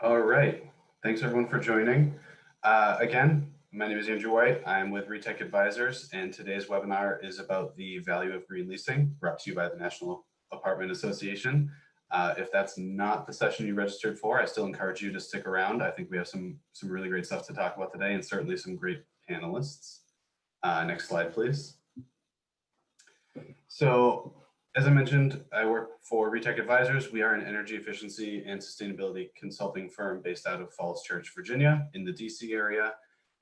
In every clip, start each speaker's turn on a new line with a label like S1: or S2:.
S1: All right. Thanks everyone for joining. Again, my name is Andrew White. I'm with Retech Advisors, and today's webinar is about the value of green leasing, brought to you by the National Apartment Association. If that's not the session you registered for, I still encourage you to stick around. I think we have some really great stuff to talk about today, and certainly some great panelists. Next slide, please. So, as I mentioned, I work for Retech Advisors. We are an energy efficiency and sustainability consulting firm based out of Falls Church, Virginia, in the DC area.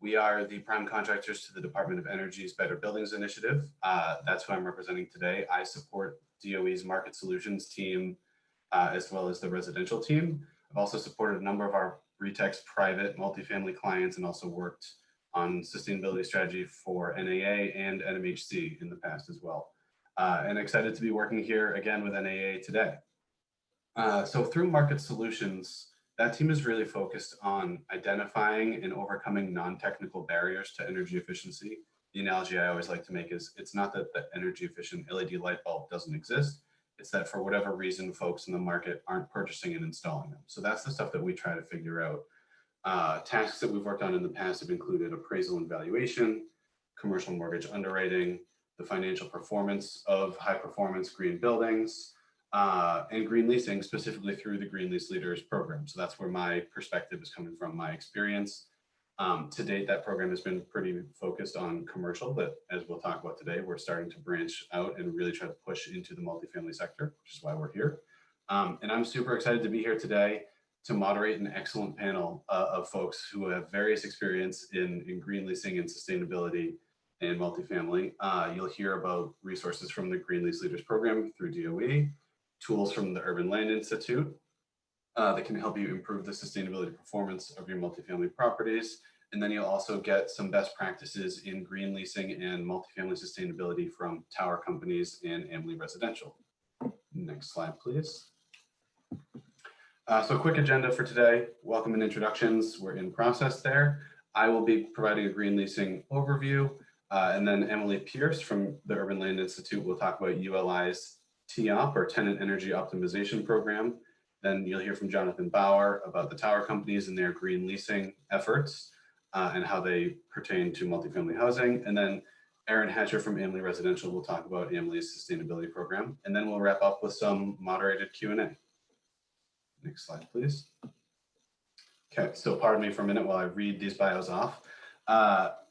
S1: We are the prime contractors to the Department of Energy's Better Buildings Initiative. That's who I'm representing today. I support DOE's Market Solutions team, as well as the residential team. I've also supported a number of our Retech's private multifamily clients and also worked on sustainability strategy for NAA and NMHC in the past as well. And excited to be working here again with NAA today. So through Market Solutions, that team is really focused on identifying and overcoming non-technical barriers to energy efficiency. The analogy I always like to make is it's not that the energy efficient LED light bulb doesn't exist, it's that for whatever reason, folks in the market aren't purchasing and installing them. So that's the stuff that we try to figure out. Tasks that we've worked on in the past have included appraisal and valuation, commercial mortgage underwriting, the financial performance of high performance green buildings, and green leasing, specifically through the Green Lease Leaders program. So that's where my perspective is coming from, my experience. To date, that program has been pretty focused on commercial, but as we'll talk about today, we're starting to branch out and really try to push into the multifamily sector, which is why we're here. And I'm super excited to be here today to moderate an excellent panel of folks who have various experience in green leasing and sustainability and multifamily. You'll hear about resources from the Green Lease Leaders program through DOE, tools from the Urban Land Institute that can help you improve the sustainability performance of your multifamily properties. And then you'll also get some best practices in green leasing and multifamily sustainability from tower companies and Amly Residential. Next slide, please. So quick agenda for today. Welcome and introductions. We're in process there. I will be providing a green leasing overview. And then Emily Pierce from the Urban Land Institute will talk about ULI's TEOP, or Tenant Energy Optimization Program. Then you'll hear from Jonathan Bauer about the tower companies and their green leasing efforts and how they pertain to multifamily housing. And then Aaron Hatcher from Amly Residential will talk about Amly's sustainability program. And then we'll wrap up with some moderated Q&A. Next slide, please. Okay, so pardon me for a minute while I read these bios off.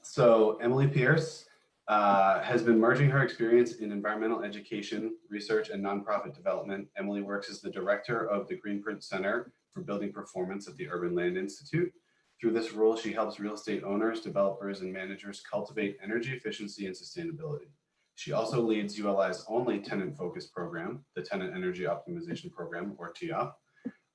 S1: So Emily Pierce has been merging her experience in environmental education, research, and nonprofit development. Emily works as the director of the Greenprint Center for Building Performance at the Urban Land Institute. Through this role, she helps real estate owners, developers, and managers cultivate energy efficiency and sustainability. She also leads ULI's only tenant-focused program, the Tenant Energy Optimization Program, or TEOP,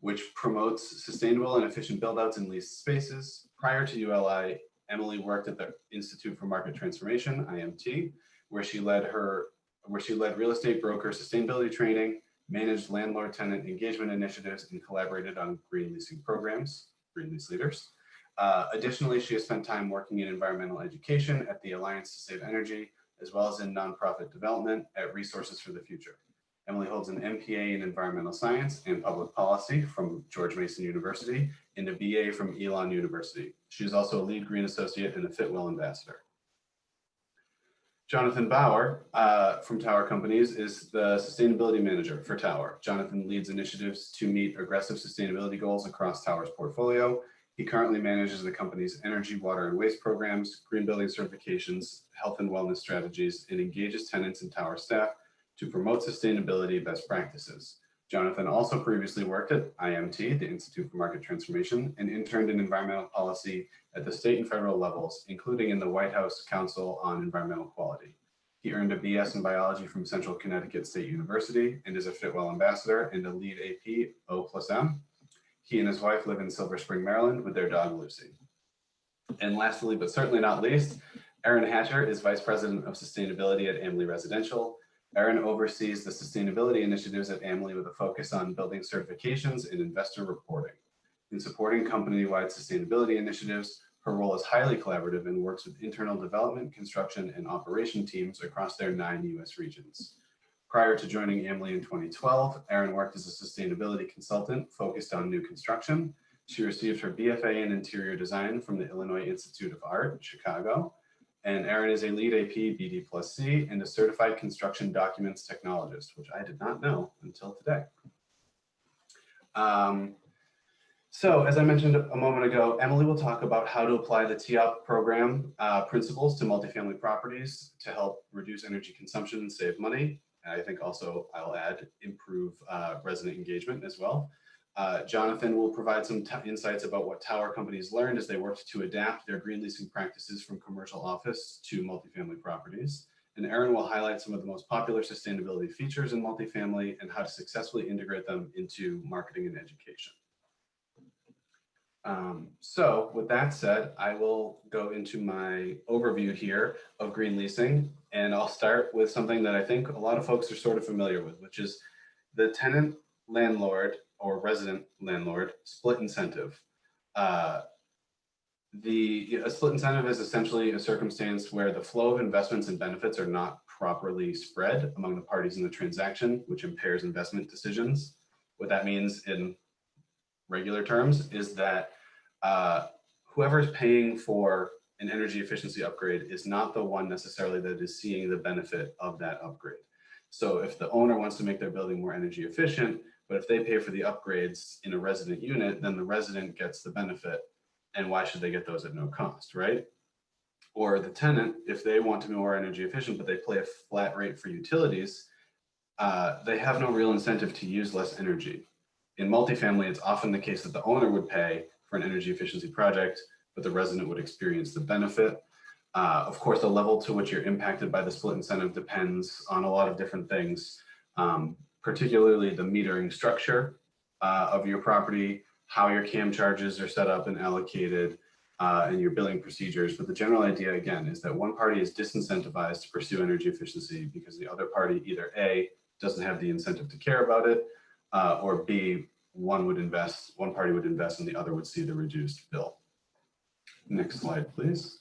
S1: which promotes sustainable and efficient build-outs in leased spaces. Prior to ULI, Emily worked at the Institute for Market Transformation, IMT, where she led real estate broker sustainability training, managed landlord-tenant engagement initiatives, and collaborated on green leasing programs, Green Lease Leaders. Additionally, she has spent time working in environmental education at the Alliance to Save Energy, as well as in nonprofit development at Resources for the Future. Emily holds an MPA in Environmental Science and Public Policy from George Mason University and a BA from Elon University. She is also a lead green associate and a Fitwel ambassador. Jonathan Bauer from Tower Companies is the sustainability manager for Tower. Jonathan leads initiatives to meet aggressive sustainability goals across Tower's portfolio. He currently manages the company's energy, water, and waste programs, green building certifications, health and wellness strategies, and engages tenants and Tower staff to promote sustainability best practices. Jonathan also previously worked at IMT, the Institute for Market Transformation, and interned in environmental policy at the state and federal levels, including in the White House Council on Environmental Quality. He earned a BS in biology from Central Connecticut State University and is a Fitwel ambassador and a lead AP O+M. He and his wife live in Silver Spring, Maryland with their dog, Lucy. And lastly, but certainly not least, Aaron Hatcher is Vice President of Sustainability at Amly Residential. Aaron oversees the sustainability initiatives at Amly with a focus on building certifications and investor reporting. In supporting company-wide sustainability initiatives, her role is highly collaborative and works with internal development, construction, and operation teams across their 9 US regions. Prior to joining Amly in 2012, Aaron worked as a sustainability consultant focused on new construction. She received her BFA in Interior Design from the Illinois Institute of Art, Chicago. And Erin is a lead AP BD plus C and a certified construction documents technologist, which I did not know until today. So as I mentioned a moment ago, Emily will talk about how to apply the TEOP program principles to multifamily properties to help reduce energy consumption and save money. And I think also I'll add improve resident engagement as well. Jonathan will provide some insights about what tower companies learned as they worked to adapt their green leasing practices from commercial office to multifamily properties. And Erin will highlight some of the most popular sustainability features in multifamily and how to successfully integrate them into marketing and education. So with that said, I will go into my overview here of green leasing, and I'll start with something that I think a lot of folks are sort of familiar with, which is the tenant landlord or resident landlord split incentive. A split incentive is essentially a circumstance where the flow of investments and benefits are not properly spread among the parties in the transaction, which impairs investment decisions. What that means in regular terms is that whoever is paying for an energy efficiency upgrade is not the one necessarily that is seeing the benefit of that upgrade. So if the owner wants to make their building more energy efficient, but if they pay for the upgrades in a resident unit, then the resident gets the benefit. And why should they get those at no cost, right? Or the tenant, if they want to be more energy efficient, but they pay a flat rate for utilities, they have no real incentive to use less energy. In multifamily, it's often the case that the owner would pay for an energy efficiency project, but the resident would experience the benefit. Of course, the level to which you're impacted by the split incentive depends on a lot of different things, particularly the metering structure of your property, how your CAM charges are set up and allocated, and your billing procedures. But the general idea, again, is that one party is disincentivized to pursue energy efficiency because the other party either A, doesn't have the incentive to care about it, or B, one party would invest and the other would see the reduced bill. Next slide, please.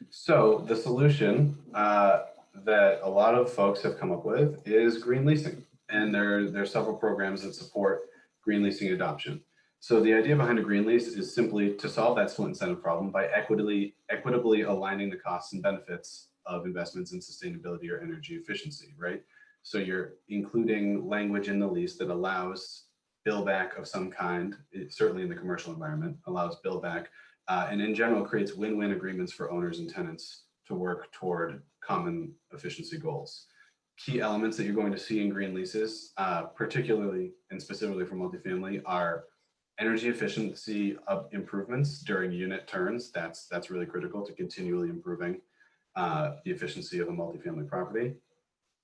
S1: So the solution that a lot of folks have come up with is green leasing. And there are several programs that support green leasing adoption. So the idea behind a green lease is simply to solve that split incentive problem by equitably aligning the costs and benefits of investments in sustainability or energy efficiency, right? So you're including language in the lease that allows bill back of some kind, certainly in the commercial environment, allows bill back, and in general creates win-win agreements for owners and tenants to work toward common efficiency goals. Key elements that you're going to see in green leases, particularly and specifically for multifamily, are energy efficiency improvements during unit turns. That's really critical to continually improving the efficiency of a multifamily property.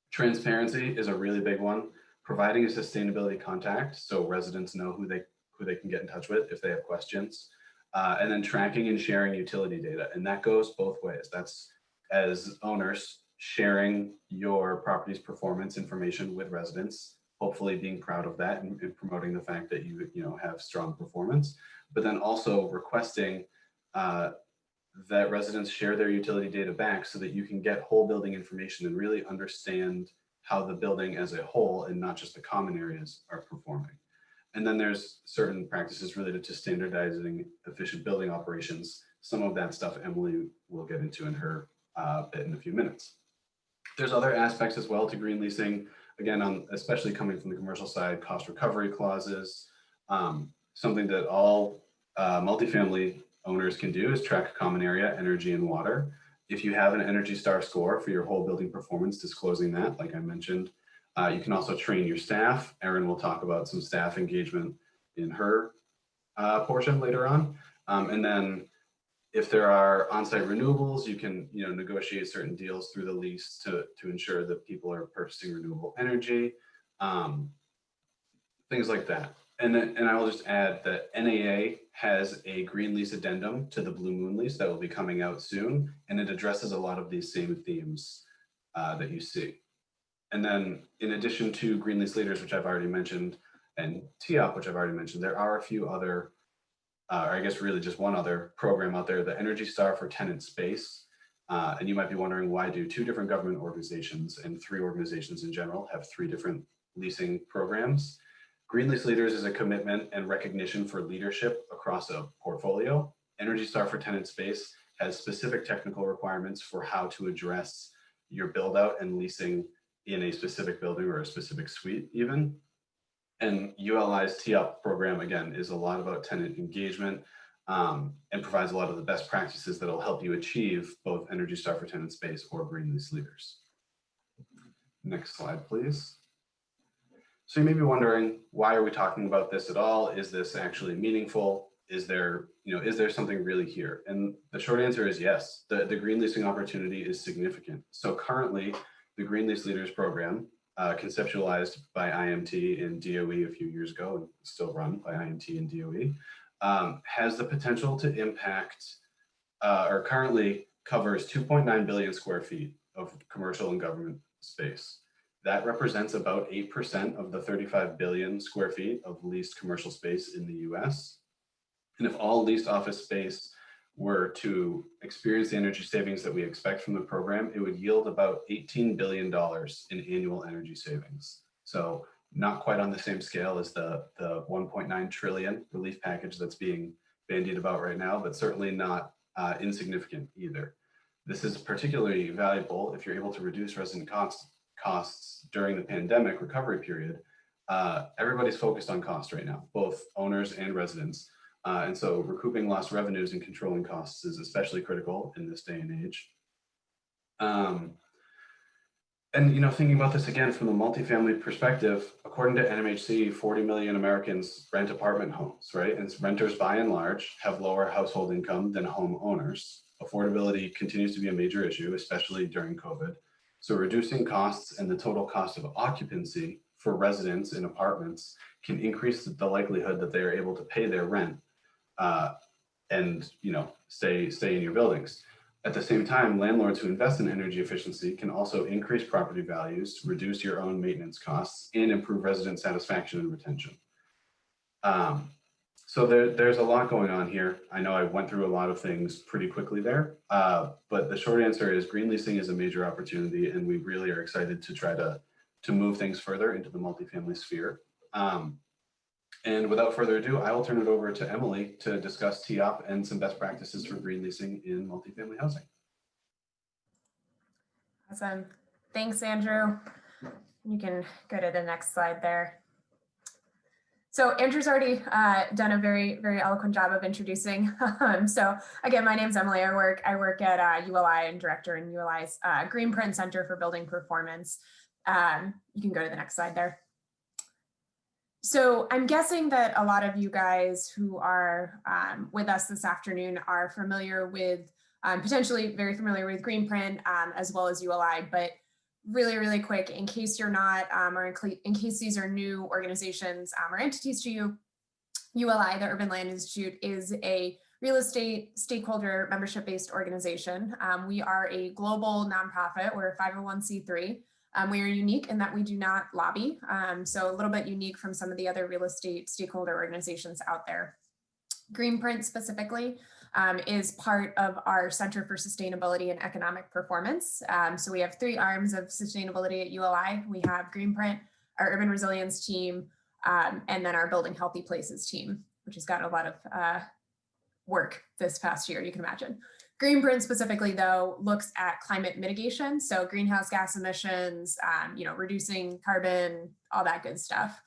S1: Transparency is a really big one. Providing a sustainability contact so residents know who they can get in touch with if they have questions. And then tracking and sharing utility data. And that goes both ways. That's as owners sharing your property's performance information with residents, hopefully being proud of that and promoting the fact that you have strong performance, but then also requesting that residents share their utility data back so that you can get whole building information and really understand how the building as a whole and not just the common areas are performing. And then there's certain practices related to standardizing efficient building operations. Some of that stuff Emily will get into in her bit in a few minutes. There's other aspects as well to green leasing, again, especially coming from the commercial side, cost recovery clauses. Something that all multifamily owners can do is track common area, energy, and water. If you have an Energy Star score for your whole building performance, disclosing that, like I mentioned. You can also train your staff. Erin will talk about some staff engagement in her portion later on. And then if there are on-site renewables, you can negotiate certain deals through the lease to ensure that people are purchasing renewable energy, things like that. And I will just add that NAA has a green lease addendum to the Blue Moon lease that will be coming out soon, and it addresses a lot of these same themes that you see. And then in addition to green lease leaders, which I've already mentioned, and TEOP, which I've already mentioned, there are a few other, or I guess really just one other program out there, the Energy Star for Tenant Space. And you might be wondering, why do 2 different government organizations and 3 organizations in general have 3 different leasing programs? Green Lease Leaders is a commitment and recognition for leadership across a portfolio. Energy Star for Tenant Space has specific technical requirements for how to address your build out and leasing in a specific building or a specific suite even. And ULI's TEOP program, again, is a lot about tenant engagement and provides a lot of the best practices that will help you achieve both Energy Star for Tenant Space or Green Lease Leaders. Next slide, please. So you may be wondering, why are we talking about this at all? Is this actually meaningful? Is there something really here? And the short answer is yes. The green leasing opportunity is significant. So currently, the Green Lease Leaders program, conceptualized by IMT and DOE a few years ago, and still run by IMT and DOE, has the potential to impact, or currently covers 2.9 billion square feet of commercial and government space. That represents about 8% of the 35 billion square feet of leased commercial space in the US. And if all leased office space were to experience the energy savings that we expect from the program, it would yield about $18 billion in annual energy savings. So not quite on the same scale as the 1.9 trillion relief package that's being bandied about right now, but certainly not insignificant either. This is particularly valuable if you're able to reduce resident costs during the pandemic recovery period. Everybody's focused on cost right now, both owners and residents. And so recouping lost revenues and controlling costs is especially critical in this day and age. And thinking about this again from the multifamily perspective, according to NMHC, 40 million Americans rent apartment homes, right? And renters by and large have lower household income than homeowners. Affordability continues to be a major issue, especially during COVID. So reducing costs and the total cost of occupancy for residents in apartments can increase the likelihood that they are able to pay their rent and stay in your buildings. At the same time, landlords who invest in energy efficiency can also increase property values, reduce your own maintenance costs, and improve resident satisfaction and retention. So there's a lot going on here. I know I went through a lot of things pretty quickly there, but the short answer is green leasing is a major opportunity, and we really are excited to try to move things further into the multifamily sphere. And without further ado, I will turn it over to Emily to discuss TEOP and some best practices for green leasing in multifamily housing.
S2: Awesome. Thanks, Andrew. You can go to the next slide there. So Andrew's already done a very, very eloquent job of introducing. So again, my name's Emily. I work at ULI and director in ULI's Greenprint Center for Building Performance. You can go to the next slide there. So I'm guessing that a lot of you guys who are with us this afternoon are familiar with, potentially very familiar with Greenprint as well as ULI, but really, really quick, in case you're not, or in case these are new organizations or entities to you, ULI, the Urban Land Institute, is a real estate stakeholder membership-based organization. We are a global nonprofit. We're a 501c3. We are unique in that we do not lobby, so a little bit unique from some of the other real estate stakeholder organizations out there. Greenprint specifically is part of our Center for Sustainability and Economic Performance. So we have 3 arms of sustainability at ULI. We have Greenprint, our Urban Resilience team, and then our Building Healthy Places team, which has gotten a lot of work this past year, you can imagine. Greenprint specifically, though, looks at climate mitigation, so greenhouse gas emissions, reducing carbon, all that good stuff.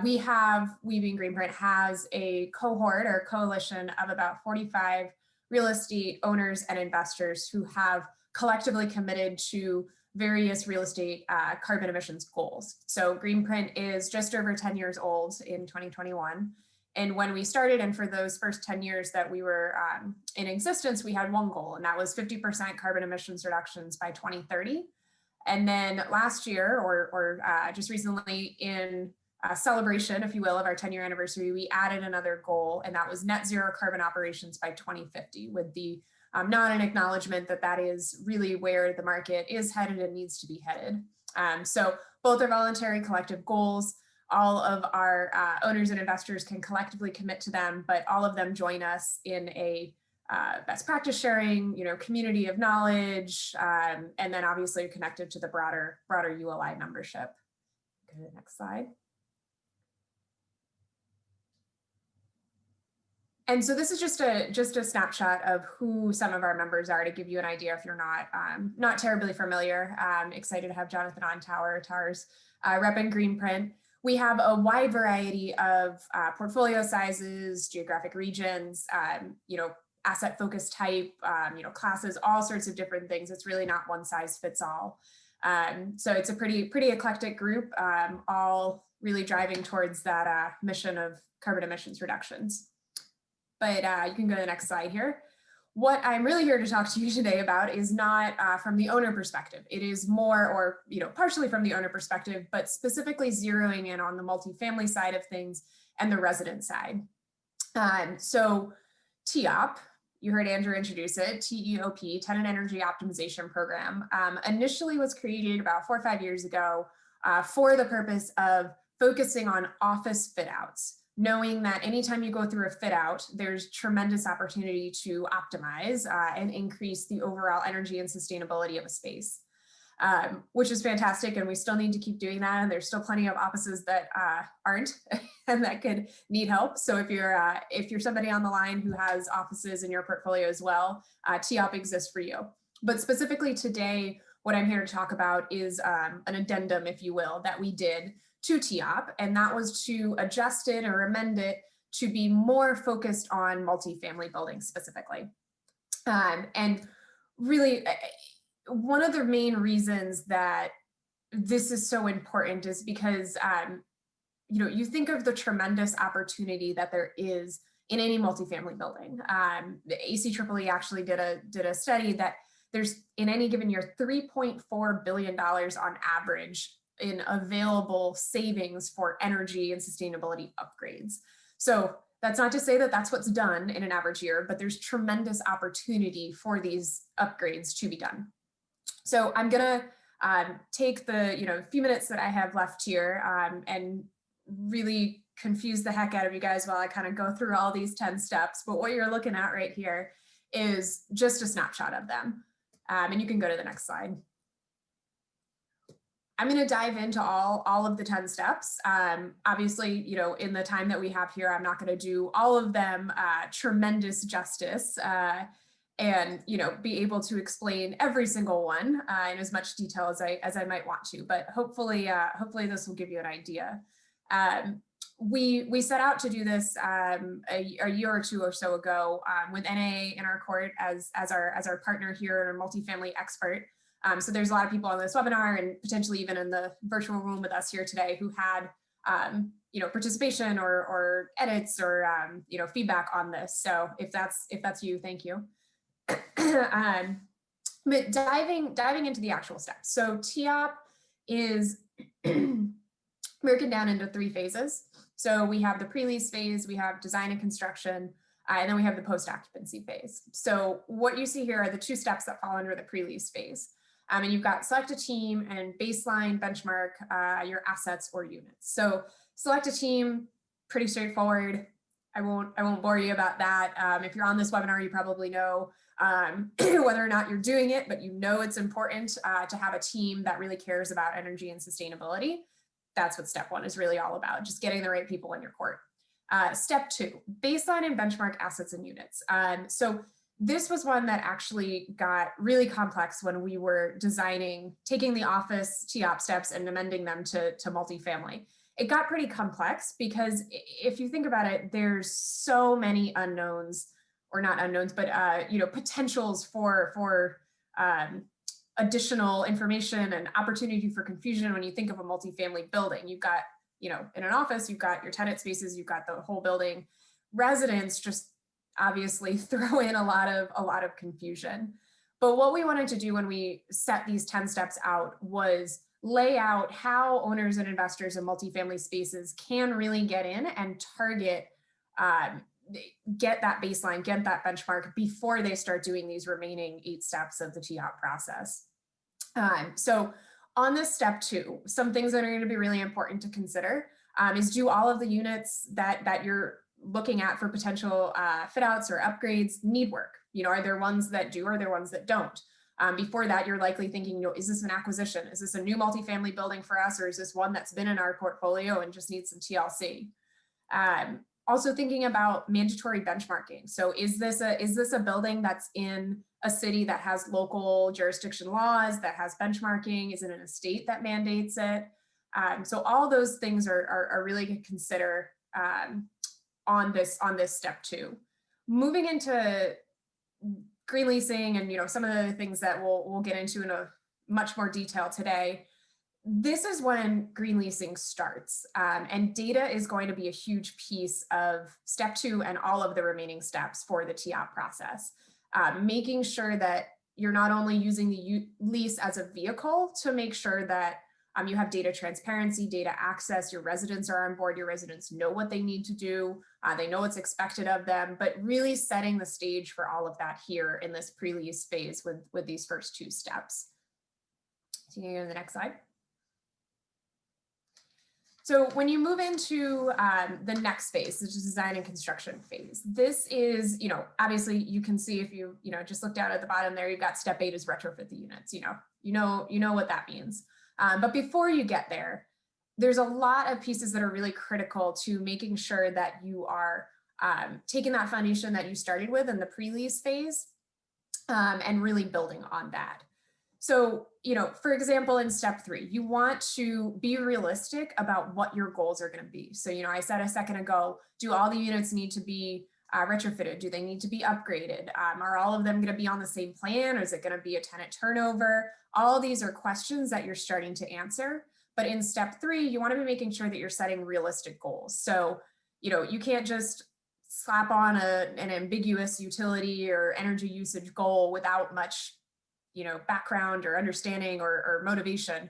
S2: We being Greenprint, has a cohort or coalition of about 45 real estate owners and investors who have collectively committed to various real estate carbon emissions goals. So Greenprint is just over 10 years old in 2021. And when we started, and for those first 10 years that we were in existence, we had one goal, and that was 50% carbon emissions reductions by 2030. And then last year, or just recently, in celebration, if you will, of our 10-year anniversary, we added another goal, and that was net zero carbon operations by 2050, with the nod and acknowledgement that that is really where the market is headed and needs to be headed. So both are voluntary collective goals. All of our owners and investors can collectively commit to them, but all of them join us in a best practice sharing, community of knowledge, and then obviously connected to the broader ULI membership. Go to the next slide. And so this is just a snapshot of who some of our members are to give you an idea if you're not terribly familiar. Excited to have Jonathan on Tower's rep in Greenprint. We have a wide variety of portfolio sizes, geographic regions, asset focus type, classes, all sorts of different things. It's really not one size fits all. So it's a pretty eclectic group, all really driving towards that mission of carbon emissions reductions. But you can go to the next slide here. What I'm really here to talk to you today about is not from the owner perspective. It is more, or partially from the owner perspective, but specifically zeroing in on the multifamily side of things and the resident side. So TEOP, you heard Andrew introduce it, TEOP, Tenant Energy Optimization Program, initially was created about 4 or 5 years ago for the purpose of focusing on office fit outs, knowing that anytime you go through a fit out, there's tremendous opportunity to optimize and increase the overall energy and sustainability of a space, which is fantastic. And we still need to keep doing that. And there's still plenty of offices that aren't and that could need help. So if you're somebody on the line who has offices in your portfolio as well, TEOP exists for you. But specifically today, what I'm here to talk about is an addendum, if you will, that we did to TEOP, and that was to adjust it or amend it to be more focused on multifamily buildings specifically. And really, one of the main reasons that this is so important is because you think of the tremendous opportunity that there is in any multifamily building. The ACEEE actually did a study that there's in any given year $3.4 billion on average in available savings for energy and sustainability upgrades. So that's not to say that that's what's done in an average year, but there's tremendous opportunity for these upgrades to be done. So I'm gonna take the few minutes that I have left here and really confuse the heck out of you guys while I kind of go through all these 10 steps. But what you're looking at right here is just a snapshot of them. And you can go to the next slide. I'm going to dive into all of the 10 steps. Obviously, in the time that we have here, I'm not going to do all of them tremendous justice and, be able to explain every single one in as much detail as I might want to. But hopefully this will give you an idea. We set out to do this a year or two or so ago with NA in our court as our partner here and our multifamily expert. So there's a lot of people on this webinar and potentially even in the virtual room with us here today who had, participation or edits or, feedback on this. So if that's you, thank you. But diving into the actual steps. So TEOP is broken down into 3 phases. So we have the pre-lease phase, we have design and construction, and then we have the post-occupancy phase. So what you see here are the 2 steps that fall under the pre-lease phase. And you've got select a team and baseline benchmark your assets or units. So select a team, pretty straightforward. I won't bore you about that. If you're on this webinar, you probably know whether or not you're doing it, but it's important to have a team that really cares about energy and sustainability. That's what step 1 is really all about, just getting the right people in your court. Step 2, baseline and benchmark assets and units. So this was one that actually got really complex when we were taking the office TEOP steps and amending them to multifamily. It got pretty complex because if you think about it, there's so many unknowns, or not unknowns, but potentials for additional information and opportunity for confusion when you think of a multifamily building. You've got, in an office, you've got your tenant spaces, you've got the whole building. Residents just obviously throw in a lot of confusion. But what we wanted to do when we set these 10 steps out was lay out how owners and investors in multifamily spaces can really get in and target, get that baseline, get that benchmark before they start doing these remaining 8 steps of the TEOP process. So on this step 2, some things that are going to be really important to consider is, do all of the units that you're looking at for potential fit outs or upgrades need work? Are there ones that do, or are there ones that don't? Before that, you're likely thinking, is this an acquisition? Is this a new multifamily building for us? Or is this one that's been in our portfolio and just needs some TLC? Also thinking about mandatory benchmarking. So is this a building that's in a city that has local jurisdiction laws, that has benchmarking? Is it in a state that mandates it? So all those things are really to consider on this step 2. Moving into green leasing and some of the things that we'll get into in a much more detail today. This is when green leasing starts, and data is going to be a huge piece of step 2 and all of the remaining steps for the TEOP process. Making sure that you're not only using the lease as a vehicle to make sure that you have data transparency, data access, your residents are on board, your residents know what they need to do, they know what's expected of them, but really setting the stage for all of that here in this pre-lease phase with these first 2 steps. So you can go to the next slide. So when you move into the next phase, which is design and construction phase, this is, obviously you can see if you, just look down at the bottom there, you've got step 8 is retrofit the units, you know what that means. But before you get there, there's a lot of pieces that are really critical to making sure that you are taking that foundation that you started with in the pre-lease phase and really building on that. So, for example, in step 3, you want to be realistic about what your goals are going to be. So, I said a second ago, do all the units need to be retrofitted? Do they need to be upgraded? Are all of them going to be on the same plan? Or is it going to be a tenant turnover? All these are questions that you're starting to answer. But in step 3, you want to be making sure that you're setting realistic goals. So, you can't just slap on an ambiguous utility or energy usage goal without much background or understanding or motivation,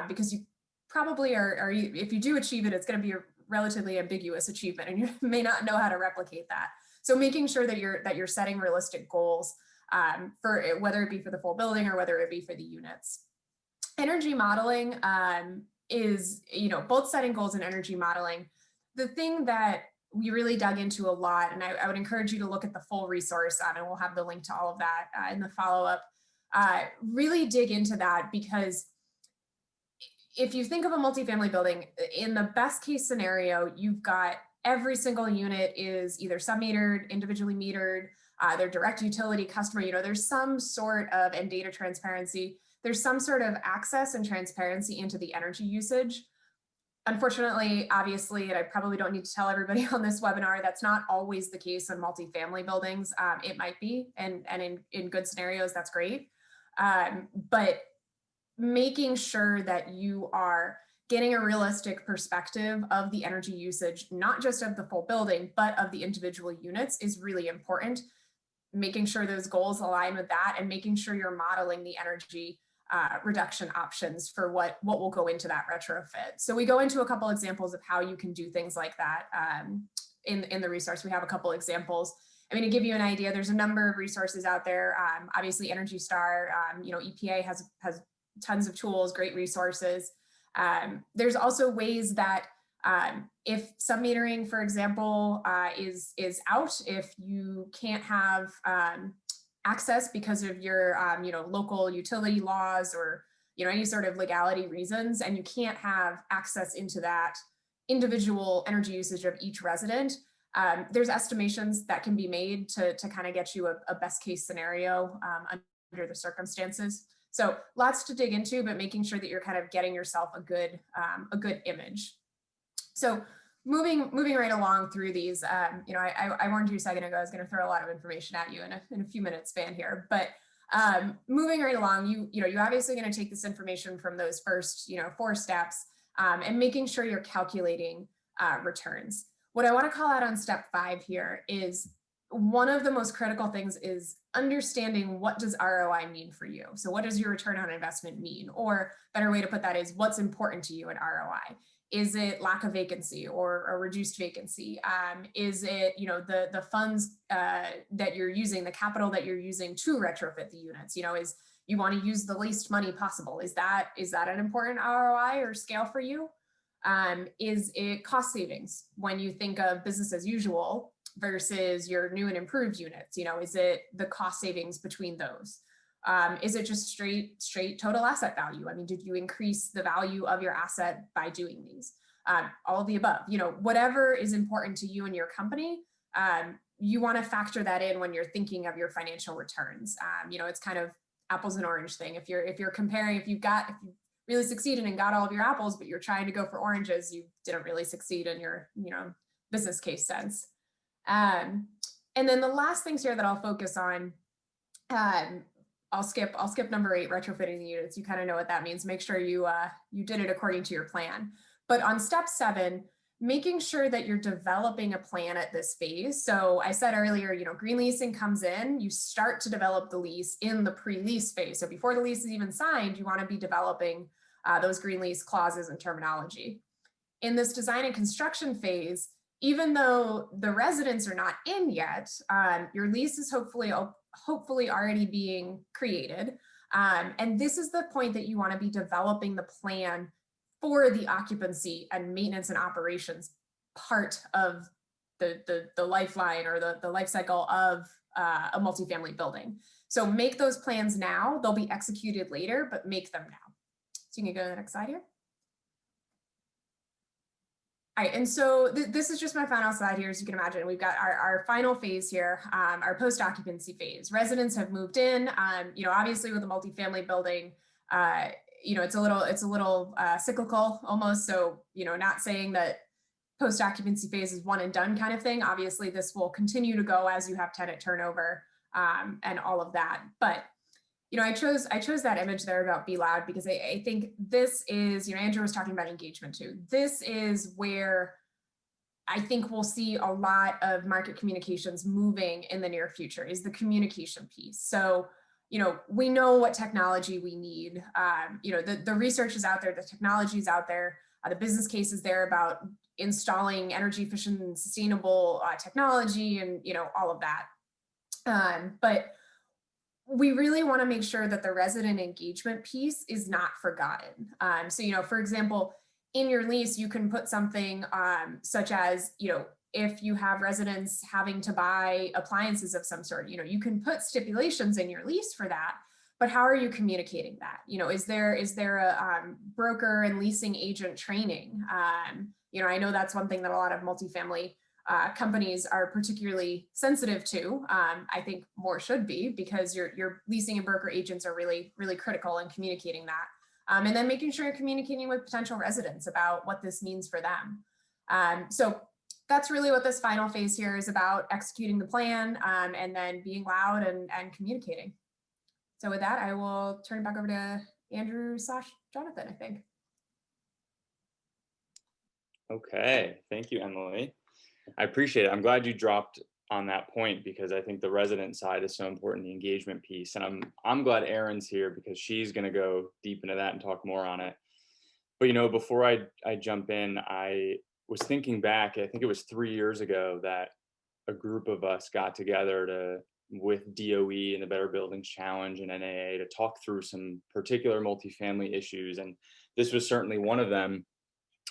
S2: because you probably are, if you do achieve it, it's going to be a relatively ambiguous achievement and you may not know how to replicate that. So making sure that you're setting realistic goals for whether it be for the full building or whether it be for the units. Energy modeling is, both setting goals and energy modeling. The thing that we really dug into a lot, and I would encourage you to look at the full resource, and we'll have the link to all of that in the follow-up. Really dig into that, because if you think of a multifamily building, in the best case scenario, you've got every single unit is either sub-metered, individually metered, their direct utility customer, there's some sort of, and data transparency, there's some sort of access and transparency into the energy usage. Unfortunately, obviously, and I probably don't need to tell everybody on this webinar, that's not always the case in multifamily buildings. It might be, and in good scenarios, that's great. But making sure that you are getting a realistic perspective of the energy usage, not just of the full building, but of the individual units is really important. Making sure those goals align with that and making sure you're modeling the energy reduction options for what will go into that retrofit. So we go into a couple examples of how you can do things like that in the resource. We have a couple examples. I mean, to give you an idea, there's a number of resources out there. Obviously, Energy Star, EPA has tons of tools, great resources. There's also ways that if sub-metering, for example, is out, if you can't have access because of your local utility laws or any sort of legality reasons, and you can't have access into that individual energy usage of each resident, there's estimations that can be made to kind of get you a best case scenario under the circumstances. So lots to dig into, but making sure that you're kind of getting yourself a good image. So moving right along through these, I warned you a second ago, I was going to throw a lot of information at you in a few minutes span here, but moving right along, you're obviously going to take this information from those first, 4 steps and making sure you're calculating returns. What I want to call out on step 5 here is one of the most critical things is understanding what does ROI mean for you. So what does your return on investment mean? Or better way to put that is what's important to you in ROI. Is it lack of vacancy or a reduced vacancy? Is it the funds that you're using, the capital that you're using to retrofit the units? Is you want to use the least money possible? Is that an important ROI or scale for you? Is it cost savings when you think of business as usual versus your new and improved units? Is it the cost savings between those? Is it just straight total asset value? I mean, did you increase the value of your asset by doing these? all of the above, whatever is important to you and your company, you want to factor that in when you're thinking of your financial returns. It's kind of apples and orange thing. If you're comparing, if you really succeeded and got all of your apples, but you're trying to go for oranges, you didn't really succeed in your, business case sense. And then the last things here that I'll focus on, I'll skip number 8, retrofitting the units. You kind of know what that means. Make sure you did it according to your plan. But on step 7, making sure that you're developing a plan at this phase. So I said earlier, green leasing comes in, you start to develop the lease in the pre-lease phase. So before the lease is even signed, you want to be developing those green lease clauses and terminology. In this design and construction phase, even though the residents are not in yet, your lease is hopefully already being created. And this is the point that you want to be developing the plan for the occupancy and maintenance and operations part of the lifeline or the life cycle of a multifamily building. So make those plans now. They'll be executed later, but make them now. So you can go to the next slide here. All right, and so this is just my final slide here. As you can imagine, we've got our final phase here, our post-occupancy phase. Residents have moved in. Obviously with a multifamily building, it's a little cyclical almost. So, not saying that post-occupancy phase is one and done kind of thing. Obviously, this will continue to go as you have tenant turnover and all of that. But I chose that image there about Be Loud because I think this is, Andrew was talking about engagement too. This is where I think we'll see a lot of market communications moving in the near future, is the communication piece. So, we know what technology we need. The research is out there, the technology is out there, the business case is there about installing energy efficient and sustainable technology and, all of that. But we really want to make sure that the resident engagement piece is not forgotten. So, for example, in your lease, you can put something such as, if you have residents having to buy appliances of some sort, you can put stipulations in your lease for that. But how are you communicating that? Is there a broker and leasing agent training? I know that's one thing that a lot of multifamily companies are particularly sensitive to. I think more should be, because your leasing and broker agents are really, really critical in communicating that. And then making sure you're communicating with potential residents about what this means for them. So that's really what this final phase here is about: executing the plan and then being loud and communicating. So with that, I will turn it back over to Andrew/Jonathan, I think.
S3: Okay, thank you, Emily. I appreciate it. I'm glad you dropped on that point, because I think the resident side is so important, the engagement piece. And I'm glad Erin's here, because she's going to go deep into that and talk more on it. But, before I jump in, I was thinking back, I think it was 3 years ago that a group of us got together with DOE and the Better Buildings Challenge and NAA to talk through some particular multifamily issues. And this was certainly one of them.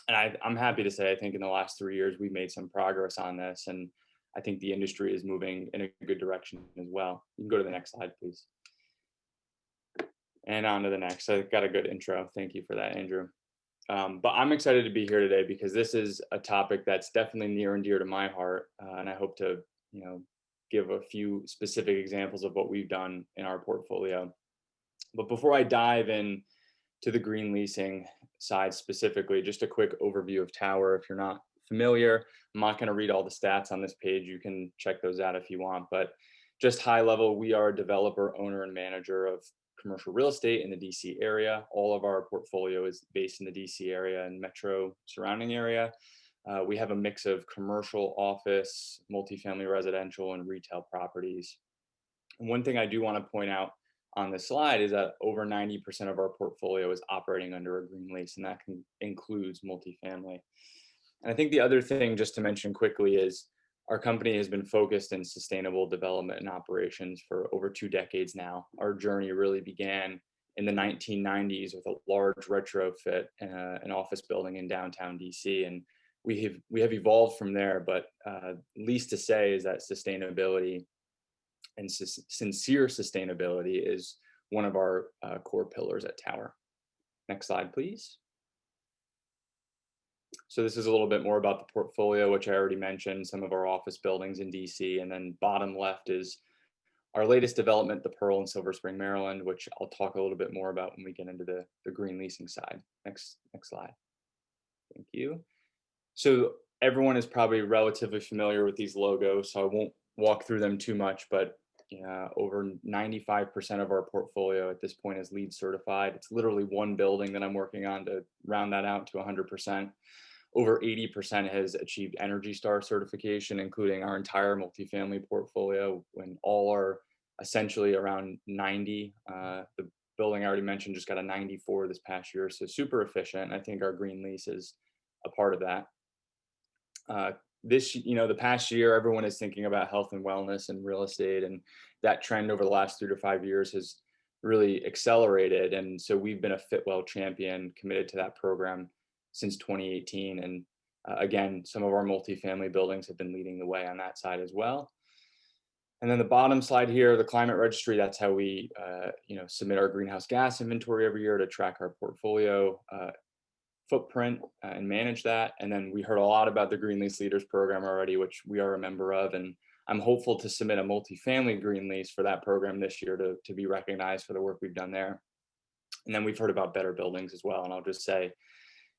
S3: And I'm happy to say, I think in the last 3 years, we've made some progress on this. And I think the industry is moving in a good direction as well. You can go to the next slide, please. And on to the next. I got a good intro. Thank you for that, Andrew. But I'm excited to be here today, because this is a topic that's definitely near and dear to my heart. And I hope to, give a few specific examples of what we've done in our portfolio. But before I dive in to the green leasing side specifically, just a quick overview of Tower. If you're not familiar, I'm not going to read all the stats on this page. You can check those out if you want. But just high level, we are a developer, owner, and manager of commercial real estate in the DC area. All of our portfolio is based in the DC area and metro surrounding area. We have a mix of commercial, office, multifamily, residential, and retail properties. And one thing I do want to point out on this slide is that over 90% of our portfolio is operating under a green lease, and that includes multifamily. And I think the other thing just to mention quickly is our company has been focused in sustainable development and operations for over 2 decades now. Our journey really began in the 1990s with a large retrofit, an office building in downtown DC, and we have evolved from there. But least to say is that sustainability and sincere sustainability is one of our core pillars at Tower. Next slide, please. So this is a little bit more about the portfolio, which I already mentioned, some of our office buildings in DC. And then bottom left is our latest development, the Pearl in Silver Spring, Maryland, which I'll talk a little bit more about when we get into the green leasing side. Next slide. Thank you. So everyone is probably relatively familiar with these logos, so I won't walk through them too much, but over 95% of our portfolio at this point is LEED certified. It's literally one building that I'm working on to round that out to 100%. Over 80% has achieved Energy Star certification, including our entire multifamily portfolio, when all are essentially around 90. The building I already mentioned just got a 94 this past year, so super efficient. I think our green lease is a part of that. The past year, everyone is thinking about health and wellness and real estate, and that trend over the last 3 to 5 years has really accelerated. And so we've been a Fitwell champion, committed to that program since 2018. And again, some of our multifamily buildings have been leading the way on that side as well. And then the bottom slide here, the climate registry, that's how we submit our greenhouse gas inventory every year to track our portfolio footprint and manage that. And then we heard a lot about the Green Lease Leaders program already, which we are a member of. And I'm hopeful to submit a multifamily green lease for that program this year to be recognized for the work we've done there. And then we've heard about better buildings as well. And I'll just say,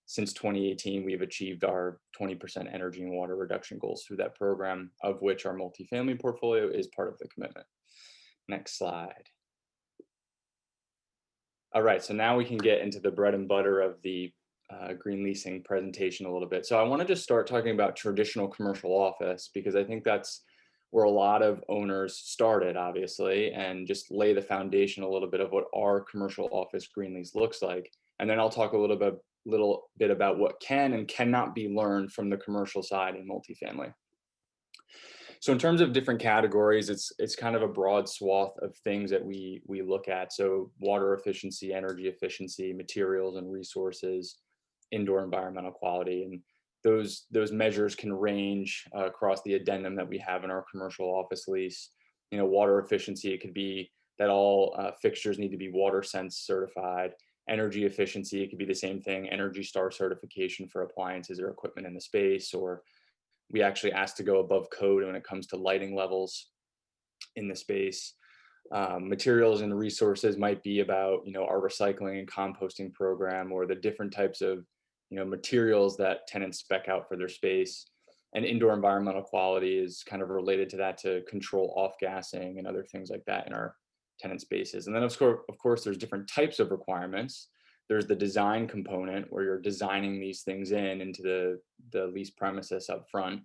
S3: since 2018, we've achieved our 20% energy and water reduction goals through that program, of which our multifamily portfolio is part of the commitment. Next slide. All right, so now we can get into the bread and butter of the green leasing presentation a little bit. So I want to just start talking about traditional commercial office, because I think that's where a lot of owners started, obviously, and just lay the foundation a little bit of what our commercial office green lease looks like. And then I'll talk a little bit about what can and cannot be learned from the commercial side in multifamily. So in terms of different categories, it's kind of a broad swath of things that we look at. So water efficiency, energy efficiency, materials and resources, indoor environmental quality, and those measures can range across the addendum that we have in our commercial office lease. Water efficiency, it could be that all fixtures need to be WaterSense certified. Energy efficiency, it could be the same thing, Energy Star certification for appliances or equipment in the space, or we actually ask to go above code when it comes to lighting levels in the space. Materials and resources might be about, our recycling and composting program, or the different types of, materials that tenants spec out for their space. And indoor environmental quality is kind of related to that, to control off-gassing and other things like that in our tenant spaces. And then of course, there's different types of requirements. There's the design component, where you're designing these things into the lease premises up front,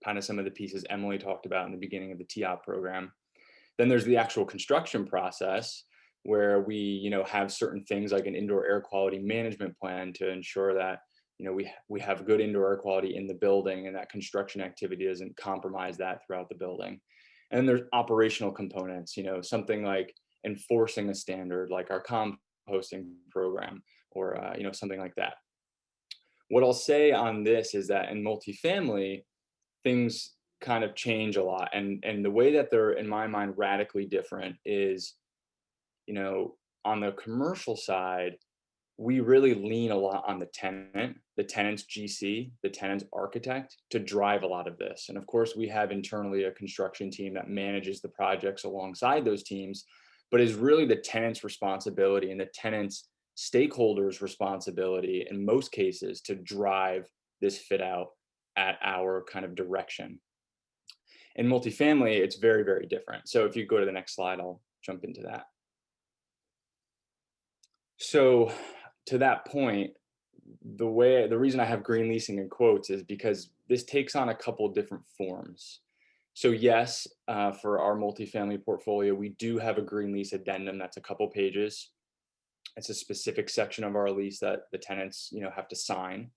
S3: kind of some of the pieces Emily talked about in the beginning of the TEOP program. Then there's the actual construction process, where we have certain things like an indoor air quality management plan to ensure that we have good indoor air quality in the building, and that construction activity doesn't compromise that throughout the building. And then there's operational components, something like enforcing a standard like our composting program, or something like that. What I'll say on this is that in multifamily, things kind of change a lot, and the way that they're, in my mind, radically different is, on the commercial side, we really lean a lot on the tenant's GC, the tenant's architect, to drive a lot of this. And of course, we have internally a construction team that manages the projects alongside those teams, but is really the tenant's responsibility and the tenant's stakeholders' responsibility in most cases to drive this fit out at our kind of direction. In multifamily, it's very, very different. So if you go to the next slide, I'll jump into that. So to that point, the reason I have green leasing in quotes is because this takes on a couple of different forms. So yes, for our multifamily portfolio, we do have a green lease addendum that's a couple pages. It's a specific section of our lease that the tenants, have to sign.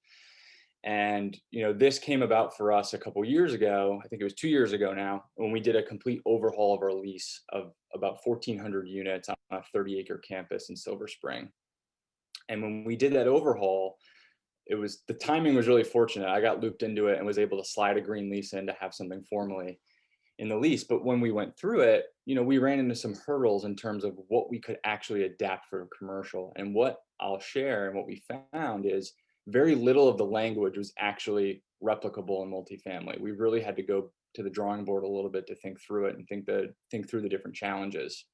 S3: And, this came about for us a couple years ago. I think it was 2 years ago now, when we did a complete overhaul of our lease of about 1,400 units on a 30-acre campus in Silver Spring. And when we did that overhaul, the timing was really fortunate. I got looped into it and was able to slide a green lease in to have something formally in the lease. But when we went through it, we ran into some hurdles in terms of what we could actually adapt for commercial. And what I'll share and what we found is very little of the language was actually replicable in multifamily. We really had to go to the drawing board a little bit to think through it and think through the different challenges.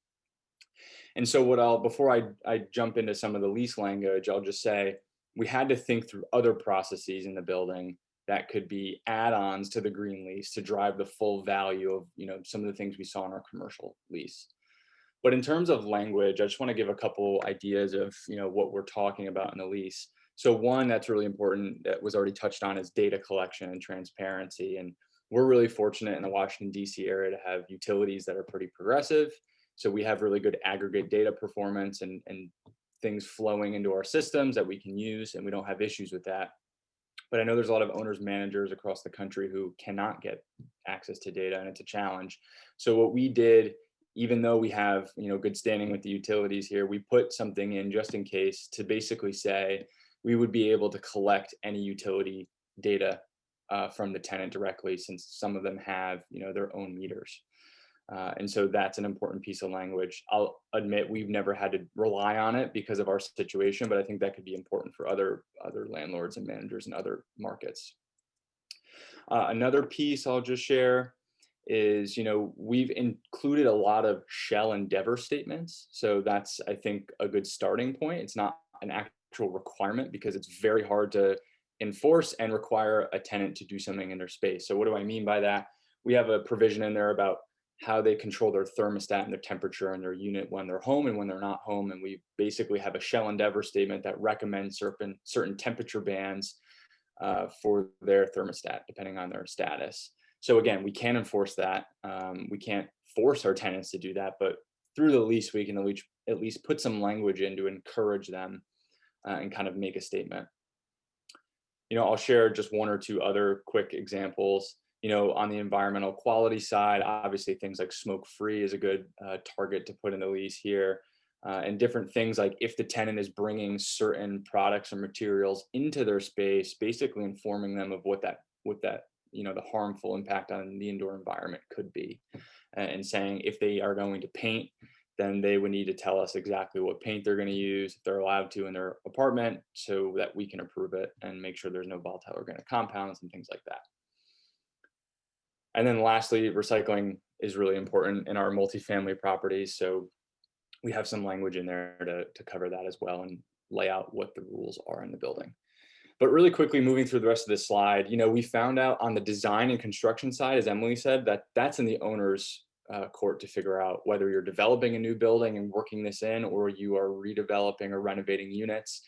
S3: And so before I jump into some of the lease language, I'll just say we had to think through other processes in the building that could be add-ons to the green lease to drive the full value of, some of the things we saw in our commercial lease. But in terms of language, I just want to give a couple ideas of, what we're talking about in the lease. So one that's really important that was already touched on is data collection and transparency. And we're really fortunate in the Washington, D.C. area to have utilities that are pretty progressive. So we have really good aggregate data performance and things flowing into our systems that we can use, and we don't have issues with that. But I know there's a lot of owners, managers across the country who cannot get access to data, and it's a challenge. So what we did, even though we have, good standing with the utilities here, we put something in just in case to basically say we would be able to collect any utility data from the tenant directly, since some of them have, their own meters. And so that's an important piece of language. I'll admit we've never had to rely on it because of our situation, but I think that could be important for other landlords and managers in other markets. Another piece I'll just share is, we've included a lot of shall endeavor statements. So that's, I think, a good starting point. It's not an actual requirement because it's very hard to enforce and require a tenant to do something in their space. So what do I mean by that? We have a provision in there about how they control their thermostat and their temperature in their unit when they're home and when they're not home. And we basically have a shall endeavor statement that recommends certain temperature bands for their thermostat, depending on their status. So again, we can't enforce that. We can't force our tenants to do that, but through the lease, we can at least put some language in to encourage them and kind of make a statement. I'll share just one or two other quick examples. On the environmental quality side, obviously things like smoke-free is a good target to put in the lease here. And different things like if the tenant is bringing certain products or materials into their space, basically informing them of what that the harmful impact on the indoor environment could be. And saying if they are going to paint, then they would need to tell us exactly what paint they're going to use, if they're allowed to in their apartment, so that we can approve it and make sure there's no volatile organic compounds and things like that. And then lastly, recycling is really important in our multifamily properties. So we have some language in there to cover that as well and lay out what the rules are in the building. But really quickly, moving through the rest of this slide, we found out on the design and construction side, as Emily said, that's in the owner's court to figure out whether you're developing a new building and working this in, or you are redeveloping or renovating units.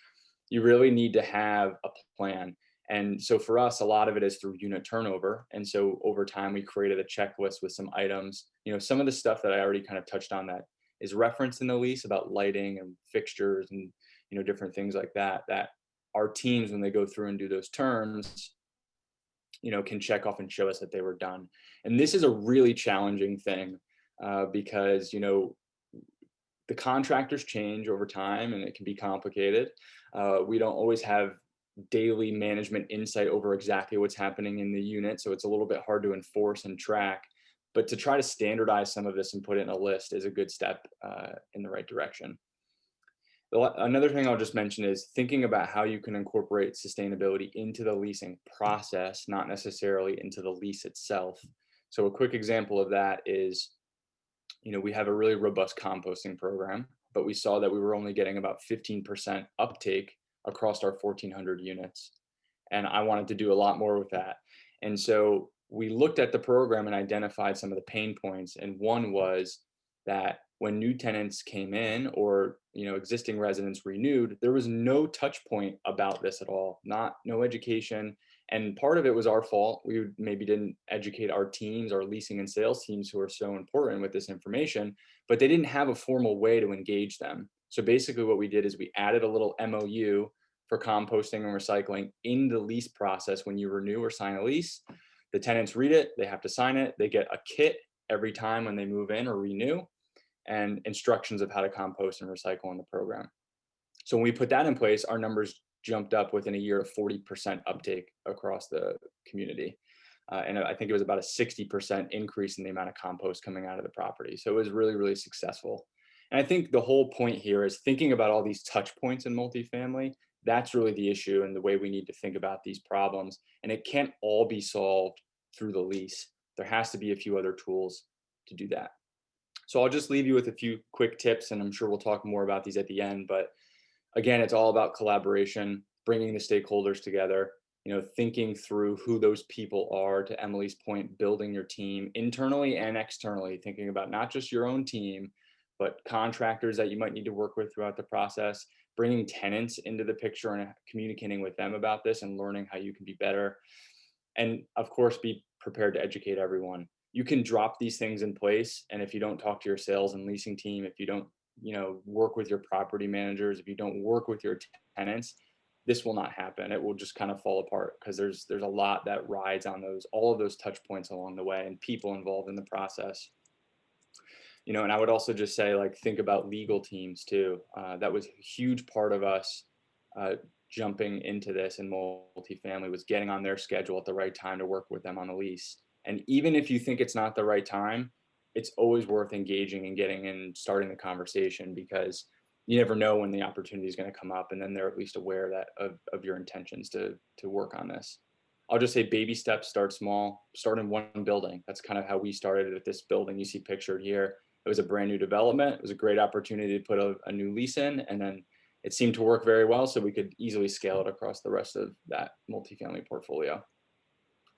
S3: You really need to have a plan. And so for us, a lot of it is through unit turnover. And so over time, we created a checklist with some items, some of the stuff that I already kind of touched on that is referenced in the lease about lighting and fixtures and, different things like that our teams, when they go through and do those terms, can check off and show us that they were done. And this is a really challenging thing because, the contractors change over time and it can be complicated. We don't always have daily management insight over exactly what's happening in the unit. So it's a little bit hard to enforce and track, but to try to standardize some of this and put it in a list is a good step in the right direction. Another thing I'll just mention is thinking about how you can incorporate sustainability into the leasing process, not necessarily into the lease itself. So a quick example of that is, we have a really robust composting program, but we saw that we were only getting about 15% uptake across our 1,400 units. And I wanted to do a lot more with that. And so we looked at the program and identified some of the pain points. And one was that when new tenants came in or, existing residents renewed, there was no touch point about this at all, no education. And part of it was our fault. We maybe didn't educate our teams, our leasing and sales teams who are so important with this information, but they didn't have a formal way to engage them. So basically what we did is we added a little MOU for composting and recycling in the lease process. When you renew or sign a lease, the tenants read it, they have to sign it, they get a kit every time when they move in or renew, and instructions of how to compost and recycle in the program. So when we put that in place, our numbers jumped up within a year of 40% uptake across the community. And I think it was about a 60% increase in the amount of compost coming out of the property. So it was really, really successful. And I think the whole point here is thinking about all these touch points in multifamily That's really the issue and the way we need to think about these problems. And it can't all be solved through the lease. There has to be a few other tools to do that. So I'll just leave you with a few quick tips, and I'm sure we'll talk more about these at the end. But again, it's all about collaboration, bringing the stakeholders together, thinking through who those people are, to Emily's point, building your team internally and externally, thinking about not just your own team, but contractors that you might need to work with throughout the process, bringing tenants into the picture and communicating with them about this and learning how you can be better. And of course, be prepared to educate everyone. You can drop these things in place. And if you don't talk to your sales and leasing team, if you don't, work with your property managers, if you don't work with your tenants, this will not happen. It will just kind of fall apart because there's a lot that rides on all of those touch points along the way and people involved in the process. And I would also just say, like, think about legal teams too. That was a huge part of us jumping into this in multifamily, was getting on their schedule at the right time to work with them on the lease. And even if you think it's not the right time, it's always worth engaging and getting in, starting the conversation, because you never know when the opportunity is going to come up, and then they're at least aware of your intentions to work on this. I'll just say baby steps, start small, start in one building. That's kind of how we started at this building you see pictured here. It was a brand new development. It was a great opportunity to put a new lease in, and then it seemed to work very well, so we could easily scale it across the rest of that multifamily portfolio.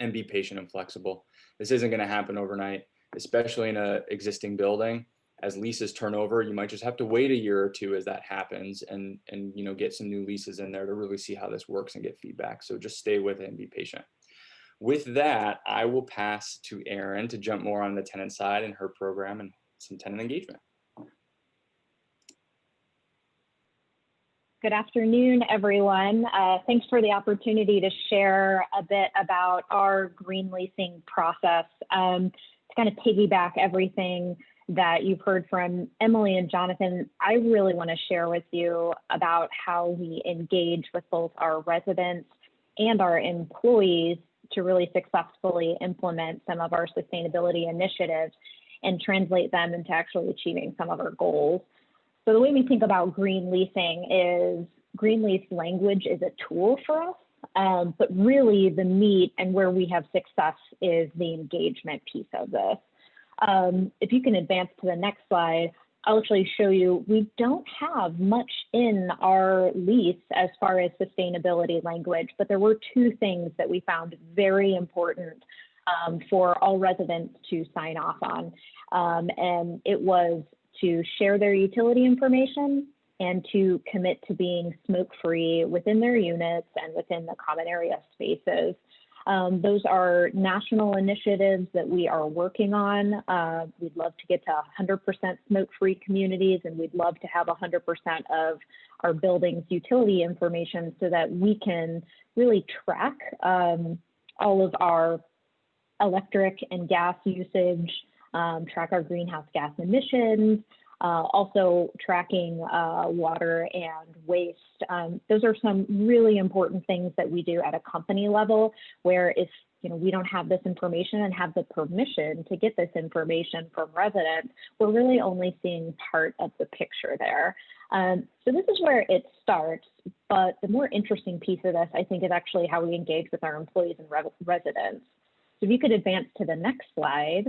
S3: And be patient and flexible. This isn't going to happen overnight, especially in an existing building. As leases turn over, you might just have to wait a year or two as that happens, and get some new leases in there to really see how this works and get feedback. So just stay with it and be patient. With that, I will pass to Erin to jump more on the tenant side and her program and some tenant engagement.
S4: Good afternoon, everyone. Thanks for the opportunity to share a bit about our green leasing process. To kind of piggyback everything that you've heard from Emily and Jonathan, I really want to share with you about how we engage with both our residents and our employees to really successfully implement some of our sustainability initiatives and translate them into actually achieving some of our goals. So the way we think about green leasing is green lease language is a tool for us, but really the meat and where we have success is the engagement piece of this. If you can advance to the next slide, I'll actually show you, we don't have much in our lease as far as sustainability language, but there were two things that we found very important for all residents to sign off on. And it was to share their utility information and to commit to being smoke-free within their units and within the common area spaces. Those are national initiatives that we are working on. We'd love to get to 100% smoke-free communities, and we'd love to have 100% of our buildings' utility information so that we can really track all of our electric and gas usage, track our greenhouse gas emissions, also tracking water and waste. Those are some really important things that we do at a company level, where if we don't have this information and have the permission to get this information from residents, we're really only seeing part of the picture there. So this is where it starts, but the more interesting piece of this, I think, is actually how we engage with our employees and residents. So if you could advance to the next slide.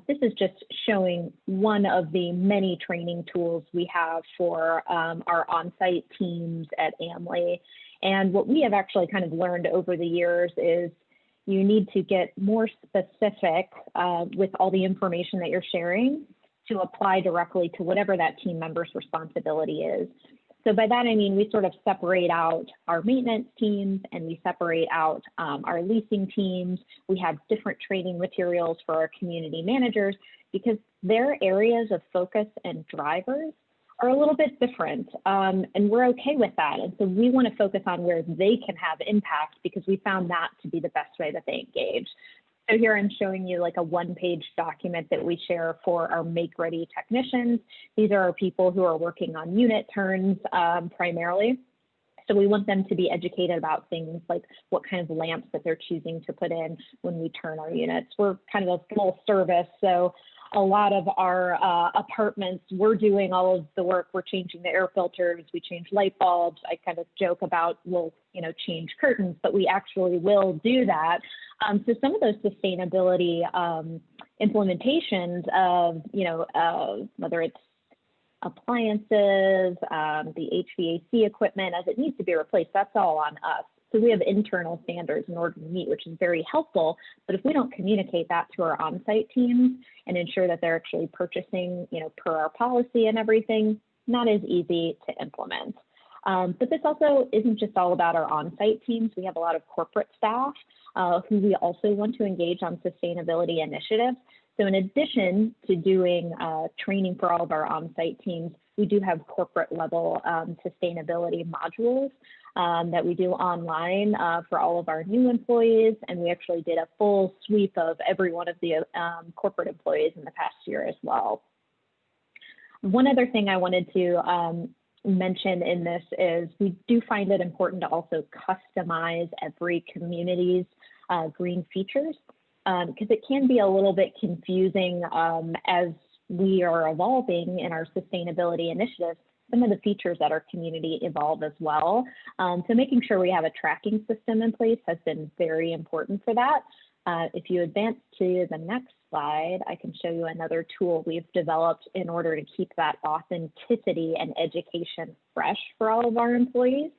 S4: This is just showing one of the many training tools we have for our on-site teams at AMLE. And what we have actually kind of learned over the years is you need to get more specific with all the information that you're sharing to apply directly to whatever that team member's responsibility is. So by that, I mean, we sort of separate out our maintenance teams and we separate out our leasing teams. We have different training materials for our community managers because their areas of focus and drivers are a little bit different, and we're okay with that. And so we want to focus on where they can have impact because we found that to be the best way that they engage. So here I'm showing you like a one-page document that we share for our make-ready technicians. These are our people who are working on unit turns primarily. So we want them to be educated about things like what kind of lamps that they're choosing to put in when we turn our units. We're kind of a full service, so a lot of our apartments, we're doing all of the work. We're changing the air filters, we change light bulbs. I kind of joke about we'll, change curtains, but we actually will do that. So some of those sustainability implementations of, whether it's appliances, the HVAC equipment as it needs to be replaced, that's all on us. So we have internal standards in order to meet, which is very helpful. But if we don't communicate that to our on-site teams and ensure that they're actually purchasing, per our policy and everything, not as easy to implement. But this also isn't just all about our on-site teams. We have a lot of corporate staff who we also want to engage on sustainability initiatives. So in addition to doing training for all of our on-site teams, we do have corporate level sustainability modules that we do online for all of our new employees. And we actually did a full sweep of every one of the corporate employees in the past year as well. One other thing I wanted to mention in this is we do find it important to also customize every community's green features, because it can be a little bit confusing as we are evolving in our sustainability initiatives. Some of the features that our community evolve as well. So making sure we have a tracking system in place has been very important for that. If you advance to the next slide, I can show you another tool we've developed in order to keep that authenticity and education fresh for all of our employees.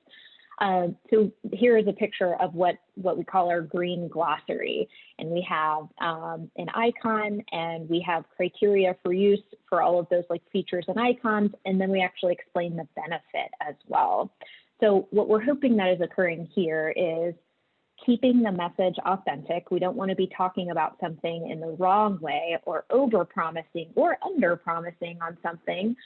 S4: So here is a picture of what we call our green glossary. And we have an icon and we have criteria for use for all of those features and icons. And then we actually explain the benefit as well. So what we're hoping that is occurring here is keeping the message authentic. We don't want to be talking about something in the wrong way or over-promising or under-promising on something.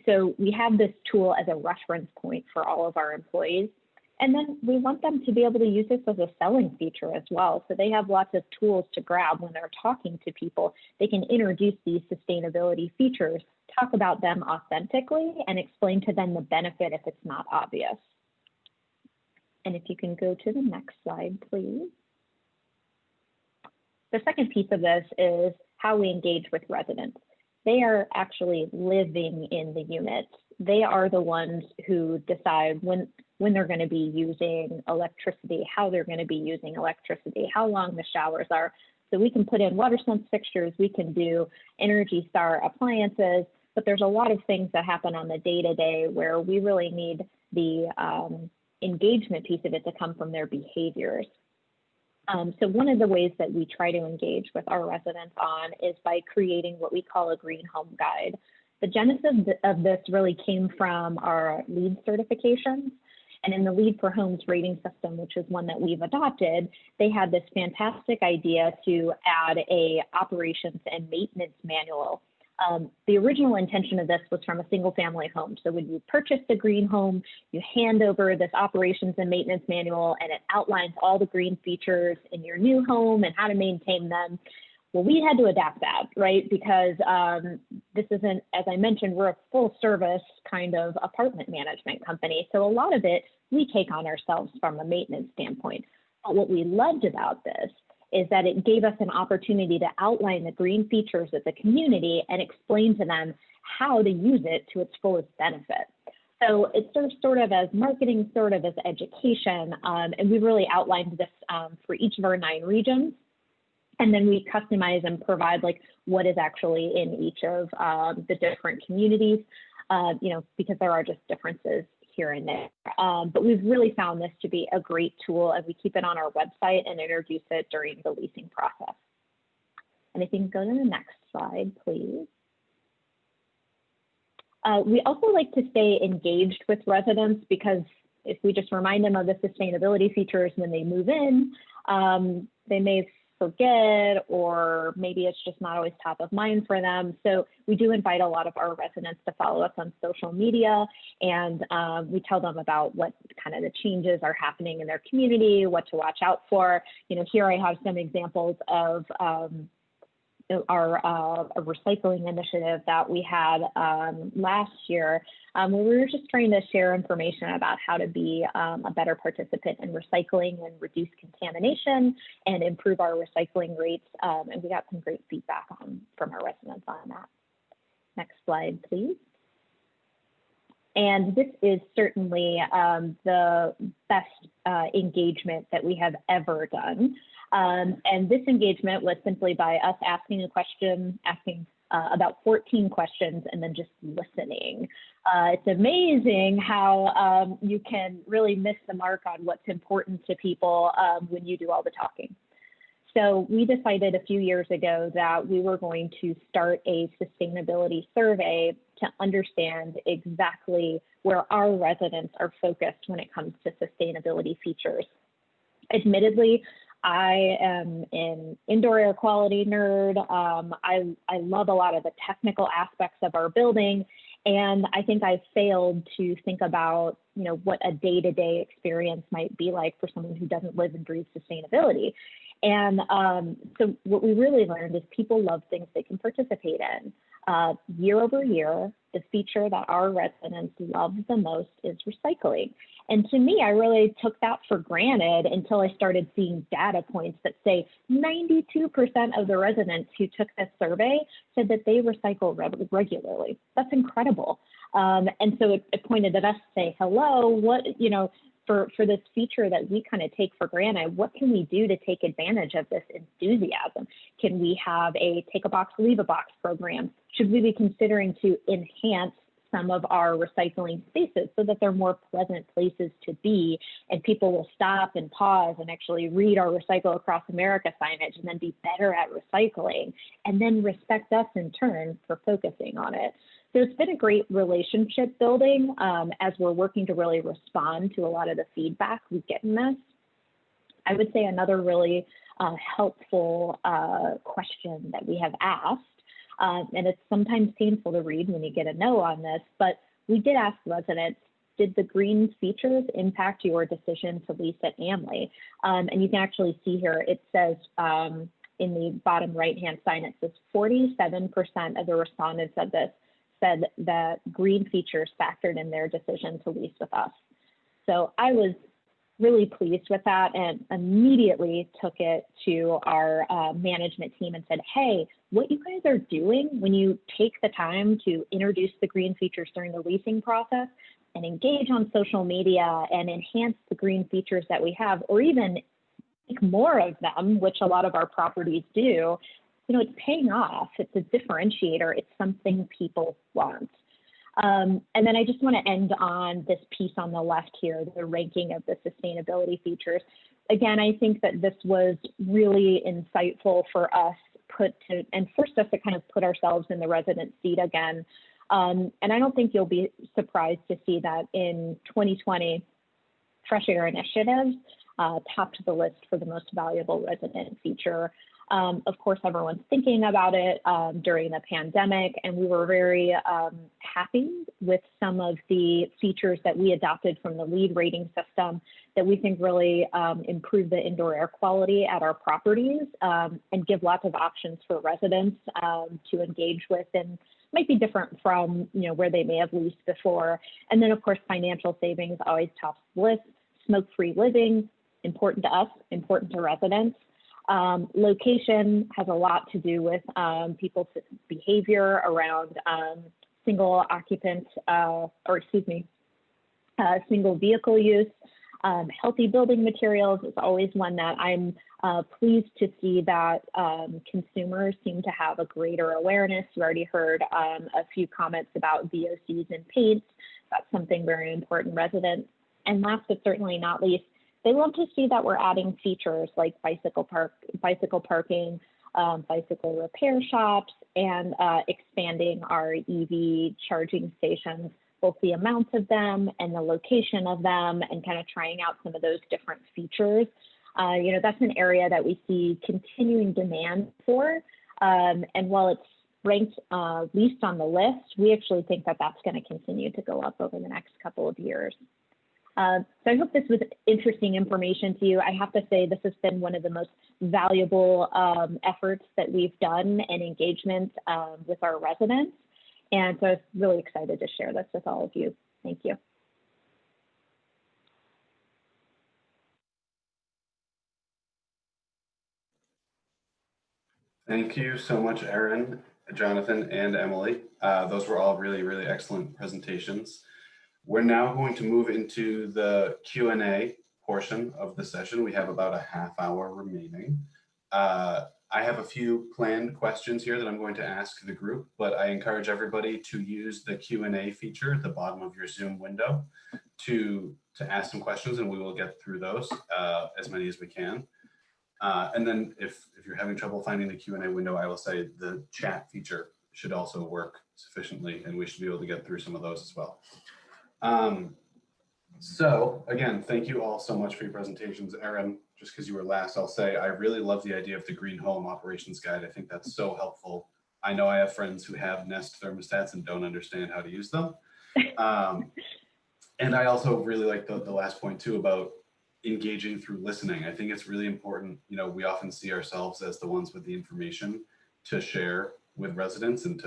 S4: So we have this tool as a reference point for all of our employees. And then we want them to be able to use this as a selling feature as well. So they have lots of tools to grab when they're talking to people. They can introduce these sustainability features, talk about them authentically, and explain to them the benefit if it's not obvious. And if you can go to the next slide, please. The second piece of this is how we engage with residents. They are actually living in the units. They are the ones who decide when they're going to be using electricity, how they're going to be using electricity, how long the showers are. So we can put in WaterSense fixtures, we can do Energy Star appliances, but there's a lot of things that happen on the day-to-day where we really need the engagement piece of it to come from their behaviors. So one of the ways that we try to engage with our residents on is by creating what we call a green home guide. The genesis of this really came from our LEED certifications. And in the LEED for Homes rating system, which is one that we've adopted, they had this fantastic idea to add a operations and maintenance manual. The original intention of this was from a single family home. So when you purchase the green home, you hand over this operations and maintenance manual and it outlines all the green features in your new home and how to maintain them. Well, we had to adapt that, right? Because this isn't, as I mentioned, we're a full service kind of apartment management company. So a lot of it we take on ourselves from a maintenance standpoint. But what we loved about this is that it gave us an opportunity to outline the green features of the community and explain to them how to use it to its fullest benefit. So it serves sort of as marketing, sort of as education, and we really outlined this for each of our 9 regions. And then we customize and provide what is actually in each of the different communities, because there are just differences here and there. But we've really found this to be a great tool, and we keep it on our website and introduce it during the leasing process. And if you can go to the next slide, please. We also like to stay engaged with residents, because if we just remind them of the sustainability features when they move in, they may forget, or maybe it's just not always top of mind for them. So we do invite a lot of our residents to follow us on social media, and we tell them about what kind of the changes are happening in their community, what to watch out for. Here I have some examples of a recycling initiative that we had last year, where we were just trying to share information about how to be a better participant in recycling and reduce contamination and improve our recycling rates. And we got some great feedback from our residents on that. Next slide, please. And this is certainly the best engagement that we have ever done. And this engagement was simply by us asking a question, asking about 14 questions, and then just listening. It's amazing how you can really miss the mark on what's important to people when you do all the talking. So we decided a few years ago that we were going to start a sustainability survey to understand exactly where our residents are focused when it comes to sustainability features. Admittedly, I am an indoor air quality nerd. I love a lot of the technical aspects of our building, and I think I failed to think about, you know, what a day-to-day experience might be like for someone who doesn't live and breathe sustainability. And so what we really learned is people love things they can participate in. Year over year, the feature that our residents love the most is recycling. And to me, I really took that for granted until I started seeing data points that say 92% of the residents who took this survey said that they recycle regularly. That's incredible. And so it pointed at us to say, hello, what, you know, for this feature that we kind of take for granted, what can we do to take advantage of this enthusiasm? Can we have a take a box, leave a box program? Should we be considering to enhance some of our recycling spaces so that they're more pleasant places to be, and people will stop and pause and actually read our Recycle Across America signage and then be better at recycling and then respect us in turn for focusing on it. So it's been a great relationship building as we're working to really respond to a lot of the feedback we get in this. I would say another really helpful question that we have asked, and it's sometimes painful to read when you get a no on this, but we did ask residents, did the green features impact your decision to lease at Amley? And you can actually see here, it says in the bottom right-hand sign, it says 47% of the respondents said that green features factored in their decision to lease with us. So I was really pleased with that and immediately took it to our management team and said, hey, what you guys are doing when you take the time to introduce the green features during the leasing process and engage on social media and enhance the green features that we have, or even make more of them, which a lot of our properties do, you know, it's paying off. It's a differentiator. It's something people want. And then I just want to end on this piece on the left here, the ranking of the sustainability features. Again, I think that this was really insightful for us and forced us to kind of put ourselves in the resident seat again. And I don't think you'll be surprised to see that in 2020, Fresh Air Initiatives topped the list for the most valuable resident feature. Of course, everyone's thinking about it during the pandemic, and we were very happy with some of the features that we adopted from the LEED rating system that we think really improve the indoor air quality at our properties and give lots of options for residents to engage with, and might be different from, you know, where they may have leased before. And then, of course, financial savings always tops the list. Smoke-free living, important to us, important to residents. Location has a lot to do with people's behavior around single occupant, single vehicle use. Healthy building materials is always one that I'm pleased to see that consumers seem to have a greater awareness. You already heard a few comments about VOCs and paints. That's something very important, residents. And last but certainly not least, they love to see that we're adding features like bicycle parking, bicycle repair shops, and expanding our EV charging stations, both the amount of them and the location of them, and kind of trying out some of those different features. You know, that's an area that we see continuing demand for. And while it's ranked least on the list, we actually think that that's going to continue to go up over the next couple of years. So I hope this was interesting information to you. I have to say this has been one of the most valuable efforts that we've done and engagement with our residents. And so I was really excited to share this with all of you. Thank you.
S1: Thank you so much, Erin, Jonathan, and Emily. Those were all really, really excellent presentations. We're now going to move into the Q&A portion of the session. We have about a half hour remaining. I have a few planned questions here that I'm going to ask the group, but I encourage everybody to use the Q&A feature at the bottom of your Zoom window to ask some questions, and we will get through those, as many as we can. And then if you're having trouble finding the Q&A window, I will say the chat feature should also work sufficiently, and we should be able to get through some of those as well. So again, thank you all so much for your presentations. Erin, just because you were last, I'll say I really love the idea of the Green Home Operations Guide. I think that's so helpful. I know I have friends who have Nest thermostats and don't understand how to use them. And I also really like the last point too about engaging through listening. I think it's really important. You know, we often see ourselves as the ones with the information to share with residents and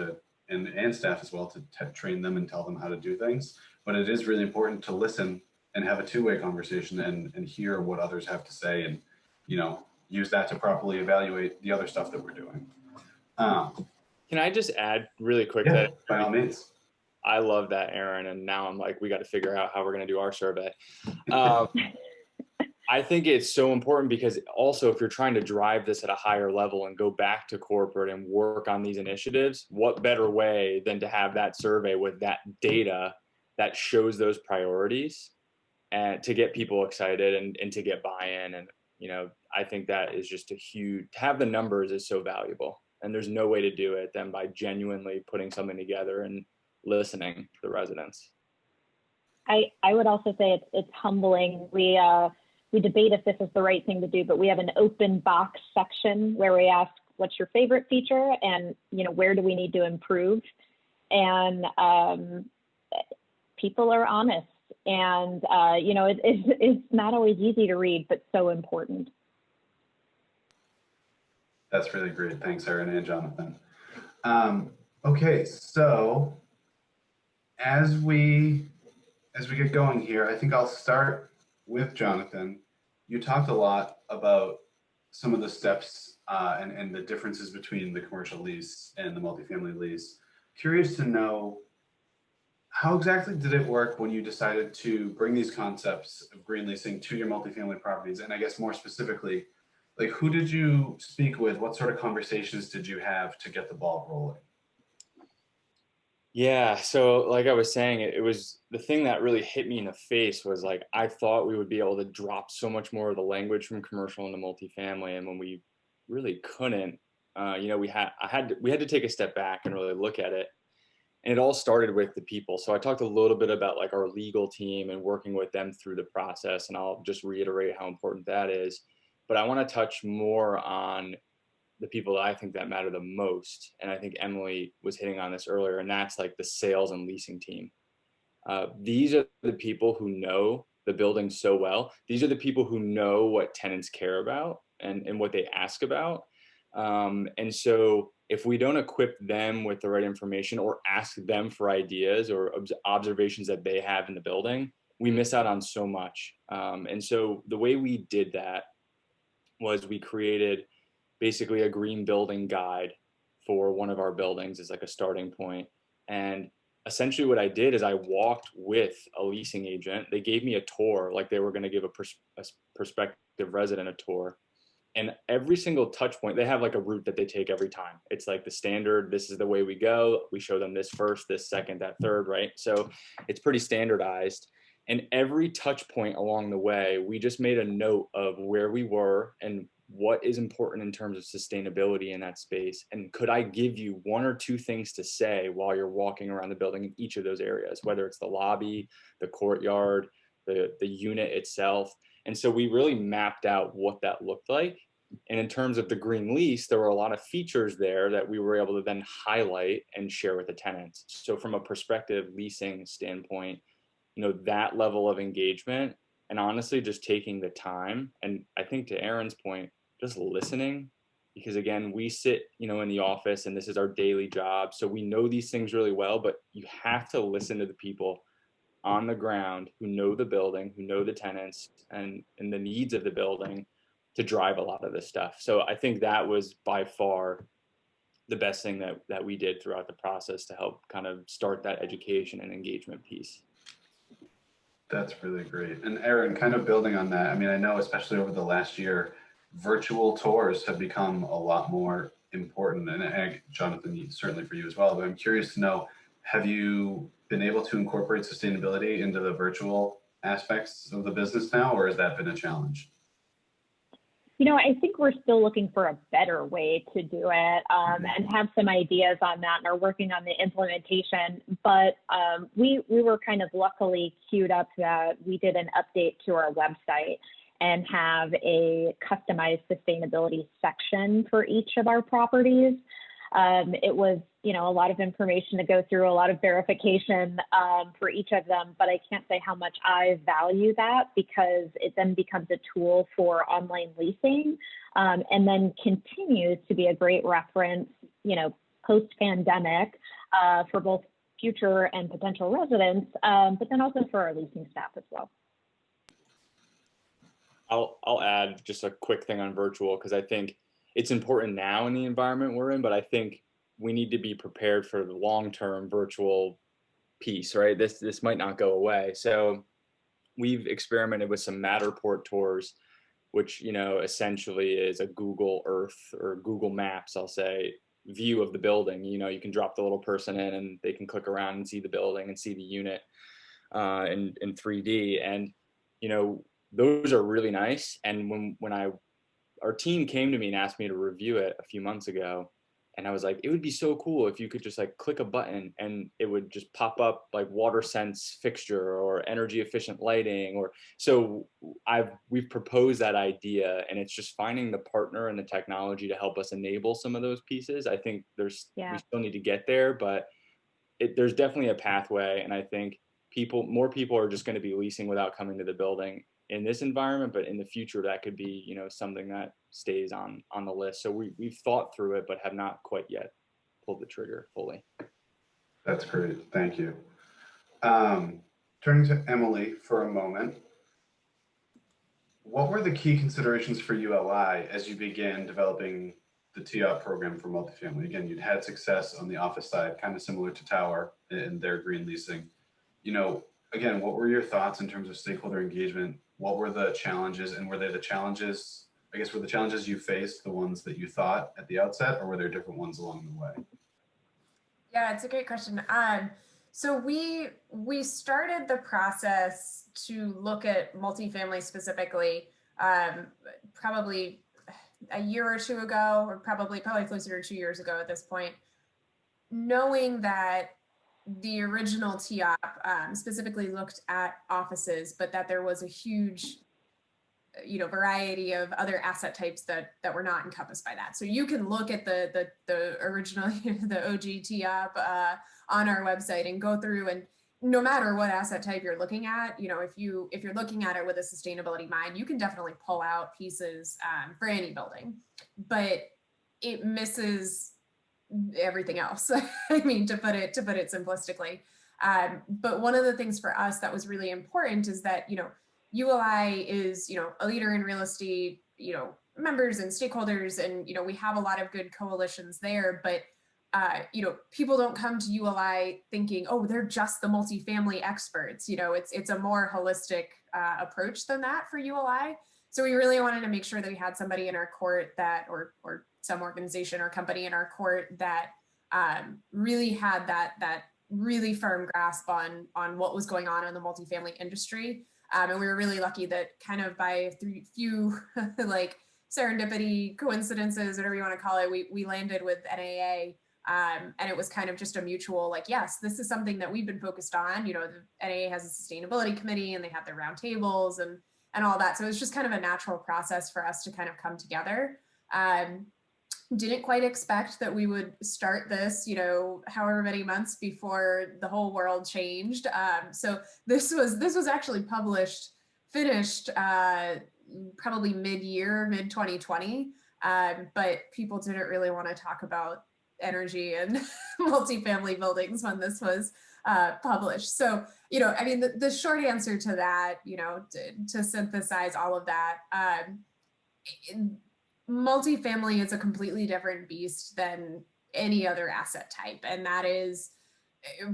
S1: and staff as well to train them and tell them how to do things. But it is really important to listen and have a two-way conversation and hear what others have to say and, you know, use that to properly evaluate the other stuff that we're doing.
S3: Can I just add really quick
S1: Yeah,
S3: that
S1: by all means.
S3: I love that, Erin, and now I'm like, we got to figure out how we're going to do our survey. I think it's so important because also if you're trying to drive this at a higher level and go back to corporate and work on these initiatives, what better way than to have that survey with that data that shows those priorities and to get people excited and to get buy-in. And, you know, I think that is just a huge, to have the numbers is so valuable. And there's no way to do it than by genuinely putting something together and listening to the residents.
S4: I would also say it's humbling. We debate if this is the right thing to do, but we have an open box section where we ask, what's your favorite feature? And, you know, where do we need to improve? And people are honest. And, you know, it's not always easy to read, but so important.
S1: That's really great. Thanks, Erin and Jonathan. Okay, so as we get going here, I think I'll start with Jonathan. You talked a lot about some of the steps and the differences between the commercial lease and the multifamily lease. Curious to know, how exactly did it work when you decided to bring these concepts of green leasing to your multifamily properties? And I guess more specifically, like, who did you speak with? What sort of conversations did you have to get the ball rolling?
S3: Yeah, so like I was saying, it was the thing that really hit me in the face was like, I thought we would be able to drop so much more of the language from commercial into multifamily. And when we really couldn't, you know, we had to take a step back and really look at it. And it all started with the people. So I talked a little bit about like our legal team and working with them through the process. And I'll just reiterate how important that is. But I want to touch more on the people that I think that matter the most. And I think Emily was hitting on this earlier, and that's like the sales and leasing team. These are the people who know the building so well. These are the people who know what tenants care about and what they ask about. And so if we don't equip them with the right information or ask them for ideas or observations that they have in the building, we miss out on so much. And so the way we did that was we created basically a green building guide for one of our buildings as like a starting point. And essentially what I did is I walked with a leasing agent. They gave me a tour, like they were going to give a prospective resident a tour. And every single touch point, they have like a route that they take every time. It's like the standard, this is the way we go. We show them this first, this second, that third, right? So it's pretty standardized. And every touch point along the way, we just made a note of where we were and what is important in terms of sustainability in that space. And could I give you one or two things to say while you're walking around the building in each of those areas, whether it's the lobby, the courtyard, the unit itself. And so we really mapped out what that looked like. And in terms of the green lease, there were a lot of features there that we were able to then highlight and share with the tenants. So from a prospective leasing standpoint, that level of engagement, and honestly, just taking the time. And I think to Aaron's point, just listening, because again, we sit, in the office and this is our daily job. So we know these things really well, but you have to listen to the people on the ground who know the building, who know the tenants and the needs of the building to drive a lot of this stuff. So I think that was by far the best thing that we did throughout the process to help kind of start that education and engagement piece.
S1: That's really great. And Aaron, kind of building on that, I mean, I know especially over the last year, virtual tours have become a lot more important. And Jonathan, certainly for you as well, but I'm curious to know, have you been able to incorporate sustainability into the virtual aspects of the business now, or has that been a challenge?
S4: I think we're still looking for a better way to do it, and have some ideas on that and are working on the implementation. But we were kind of luckily queued up that we did an update to our website and have a customized sustainability section for each of our properties. It was, a lot of information to go through, a lot of verification for each of them, but I can't say how much I value that, because it then becomes a tool for online leasing, and then continues to be a great reference, post-pandemic, for both future and potential residents, but then also for our leasing staff as well.
S3: I'll add just a quick thing on virtual, because I think it's important now in the environment we're in, but I think we need to be prepared for the long-term virtual piece, right? This might not go away. So we've experimented with some Matterport tours, which, essentially is a Google Earth or Google Maps, I'll say, view of the building. You can drop the little person in and they can click around and see the building and see the unit in 3D. And, those are really nice. And when our team came to me and asked me to review it a few months ago, and I was like, it would be so cool if you could just like click a button and it would just pop up like water sense fixture or energy efficient lighting. Or so we've proposed that idea, and it's just finding the partner and the technology to help us enable some of those pieces. I think we still need to get there, but there's definitely a pathway. And I think more people are just going to be leasing without coming to the building in this environment, but in the future that could be, something that stays on the list. So we've thought through it, but have not quite yet pulled the trigger fully.
S1: That's great. Thank you. Turning to Emily for a moment, what were the key considerations for ULI as you began developing the TEOP program for multifamily? Again, you'd had success on the office side, kind of similar to Tower in their green leasing. Again, what were your thoughts in terms of stakeholder engagement? What were the challenges, and were they the challenges, were the challenges you faced the ones that you thought at the outset, or were there different ones along the way?
S2: Yeah, it's a great question. So we started the process to look at multifamily specifically, probably a year or two ago, or probably closer to 2 years ago at this point, knowing that the original TEOP specifically looked at offices, but that there was a huge, variety of other asset types that were not encompassed by that. So you can look at the original, the OG TEOP on our website and go through, and no matter what asset type you're looking at, if you're looking at it with a sustainability mind, you can definitely pull out pieces for any building, but it misses everything else. I mean, to put it simplistically. But one of the things for us that was really important is that, ULI is, a leader in real estate, members and stakeholders, and, we have a lot of good coalitions there, but, people don't come to ULI thinking, oh, they're just the multifamily experts. It's a more holistic approach than that for ULI. So we really wanted to make sure that we had somebody in our court that, or some organization or company in our court that really had that really firm grasp on what was going on in the multifamily industry. And we were really lucky that kind of by a few like serendipity, coincidences, whatever you want to call it, we landed with NAA. And it was kind of just a mutual, like, yes, this is something that we've been focused on. The NAA has a sustainability committee and they have their roundtables and all that. So it's just kind of a natural process for us to kind of come together. didn't quite expect that we would start this, however many months before the whole world changed. So this was actually finished probably mid-year, mid 2020. But people didn't really want to talk about energy and multifamily buildings when this was published. So, I mean, the short answer to that, to synthesize all of that, multifamily is a completely different beast than any other asset type. And that is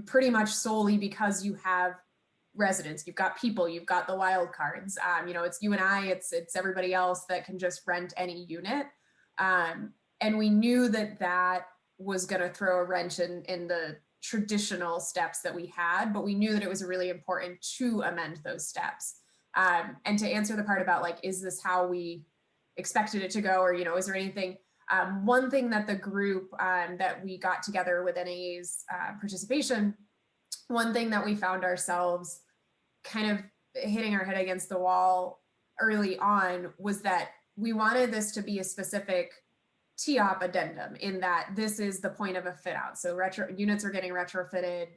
S2: pretty much solely because you have residents, you've got people, you've got the wild cards. It's you and I, it's everybody else that can just rent any unit. And we knew that was going to throw a wrench in the traditional steps that we had, but we knew that it was really important to amend those steps. And to answer the part about like, is this how we expected it to go, or is there anything? One thing that the group that we got together with NAA's participation, one thing that we found ourselves kind of hitting our head against the wall early on was that we wanted this to be a specific TEOP addendum, in that this is the point of a fit out. So units are getting retrofitted,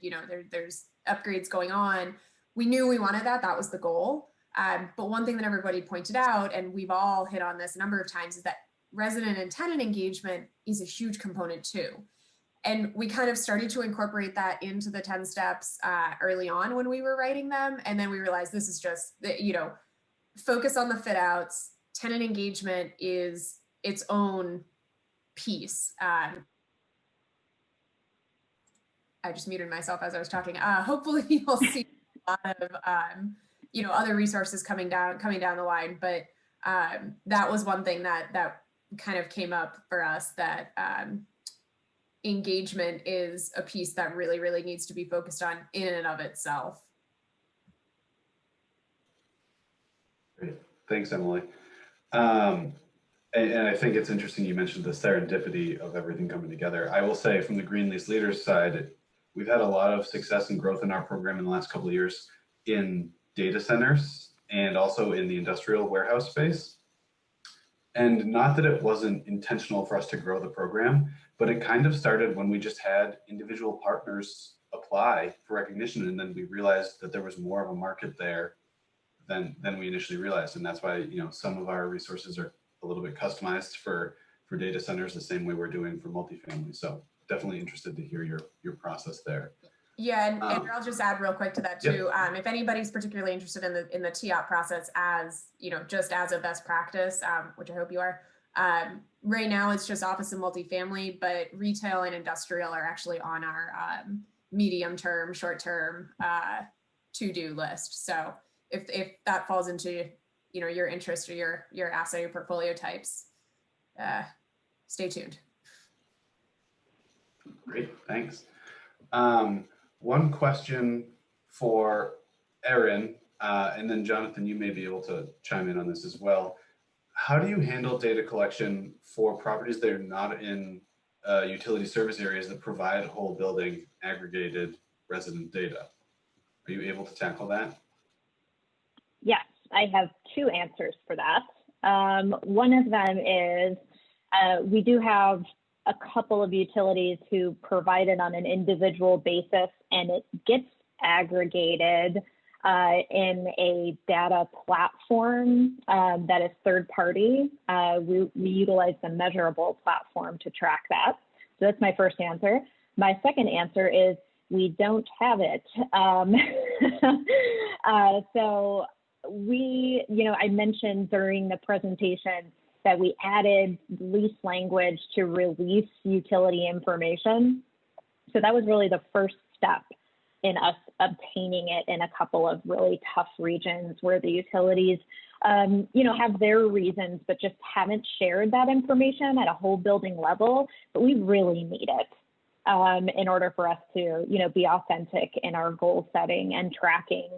S2: there's upgrades going on. We knew we wanted that. That was the goal. But one thing that everybody pointed out, and we've all hit on this a number of times, is that resident and tenant engagement is a huge component too. And we kind of started to incorporate that into the 10 steps early on when we were writing them. And then we realized this is just, focus on the fit outs. Tenant engagement is its own piece. I just muted myself as I was talking. Hopefully you'll see a lot of, other resources coming down the line. But that was one thing that kind of came up for us, that engagement is a piece that really, really needs to be focused on in and of itself.
S1: Great. Thanks, Emily. And I think it's interesting you mentioned the serendipity of everything coming together. I will say, from the Green Lease Leaders side, we've had a lot of success and growth in our program in the last couple of years in data centers and also in the industrial warehouse space. And not that it wasn't intentional for us to grow the program, but it kind of started when we just had individual partners apply for recognition. And then we realized that there was more of a market there than we initially realized. And that's why, some of our resources are a little bit customized for data centers, the same way we're doing for multifamily. So definitely interested to hear your process there.
S2: Yeah, and I'll just add real quick to that too.
S1: Yep.
S2: If anybody's particularly interested in the TEOP process as, just as a best practice, which I hope you are, right now it's just office and multifamily, but retail and industrial are actually on our medium term, short term to-do list. So if that falls into, your interest or your asset, your portfolio types, stay tuned.
S1: Great, thanks. One question for Erin, and then Jonathan, you may be able to chime in on this as well. How do you handle data collection for properties that are not in utility service areas that provide whole building aggregated resident data? Are you able to tackle that?
S4: Yes, I have two answers for that. One of them is we do have a couple of utilities who provide it on an individual basis, and it gets aggregated in a data platform that is third party. We utilize the Measurable platform to track that. So that's my first answer. My second answer is we don't have it. So we, I mentioned during the presentation that we added lease language to release utility information. So that was really the first step in us obtaining it in a couple of really tough regions where the utilities, have their reasons, but just haven't shared that information at a whole building level. But we really need it in order for us to, be authentic in our goal setting and tracking,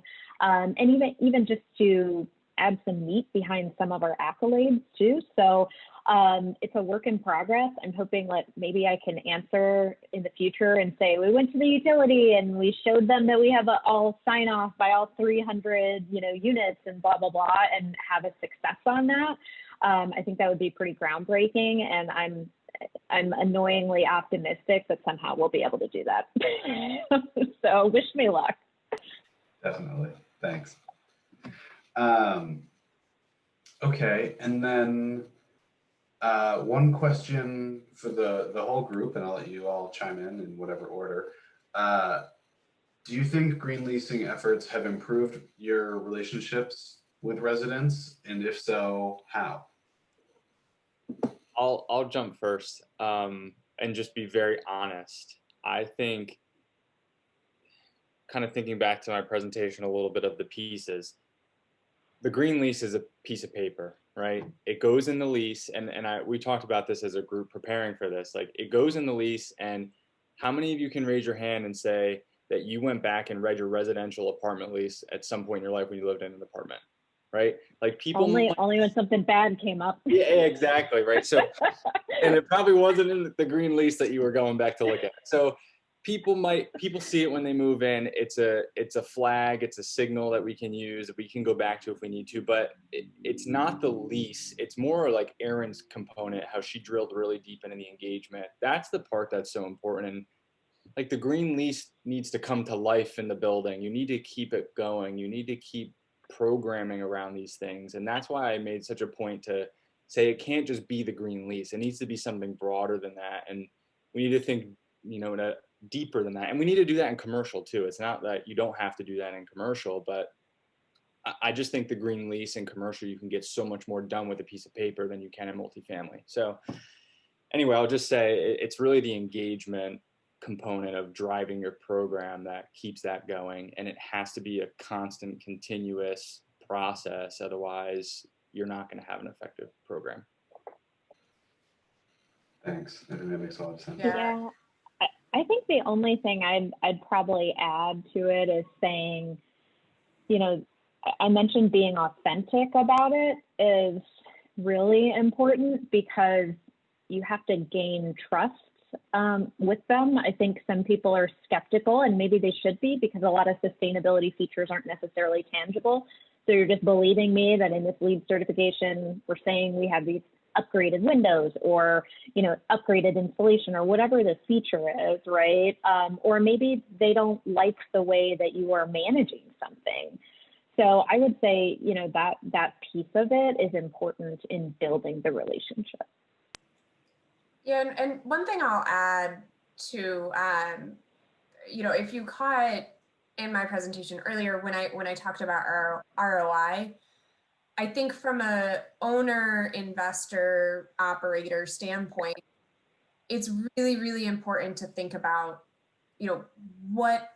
S4: and even just to add some meat behind some of our accolades too. So it's a work in progress. I'm hoping that maybe I can answer in the future and say, we went to the utility and we showed them that we have all sign off by all 300, units and blah, blah, blah, and have a success on that. I think that would be pretty groundbreaking. And I'm I'm annoyingly optimistic that somehow we'll be able to do that. So wish me luck.
S1: Definitely. Thanks. Okay, and then one question for the whole group, and I'll let you all chime in whatever order. Do you think green leasing efforts have improved your relationships with residents? And if so, how?
S3: I'll jump first and just be very honest. I think, kind of thinking back to my presentation, a little bit of the pieces. The green lease is a piece of paper, right? It goes in the lease, and we talked about this as a group preparing for this. Like, it goes in the lease, and how many of you can raise your hand and say that you went back and read your residential apartment lease at some point in your life when you lived in an apartment, right? Like, people
S4: only when something bad came up.
S3: Yeah, exactly, right. So, and it probably wasn't in the green lease that you were going back to look at. So people see it when they move in. It's a flag, it's a signal that we can use, that we can go back to if we need to, but it's not the lease. It's more like Erin's component, how she drilled really deep into the engagement. That's the part that's so important. And like, the green lease needs to come to life in the building. You need to keep it going. You need to keep programming around these things. And that's why I made such a point to say it can't just be the green lease. It needs to be something broader than that. And we need to think, deeper than that. And we need to do that in commercial too. It's not that you don't have to do that in commercial, but I just think the green lease in commercial, you can get so much more done with a piece of paper than you can in multifamily. So anyway, I'll just say it's really the engagement component of driving your program that keeps that going. And it has to be a constant, continuous process. Otherwise, you're not going to have an effective program.
S1: Thanks. I think that makes a lot of sense.
S4: Yeah. I think the only thing I'd probably add to it is saying, I mentioned being authentic about it is really important, because you have to gain trust with them. I think some people are skeptical, and maybe they should be, because a lot of sustainability features aren't necessarily tangible. So you're just believing me that in this LEED certification, we're saying we have these upgraded windows, or upgraded insulation, or whatever the feature is, right? Or maybe they don't like the way that you are managing something. So I would say, that piece of it is important in building the relationship.
S2: Yeah, and one thing I'll add to, if you caught in my presentation earlier when I talked about our ROI, I think from a owner, investor, operator standpoint, it's really, really important to think about, what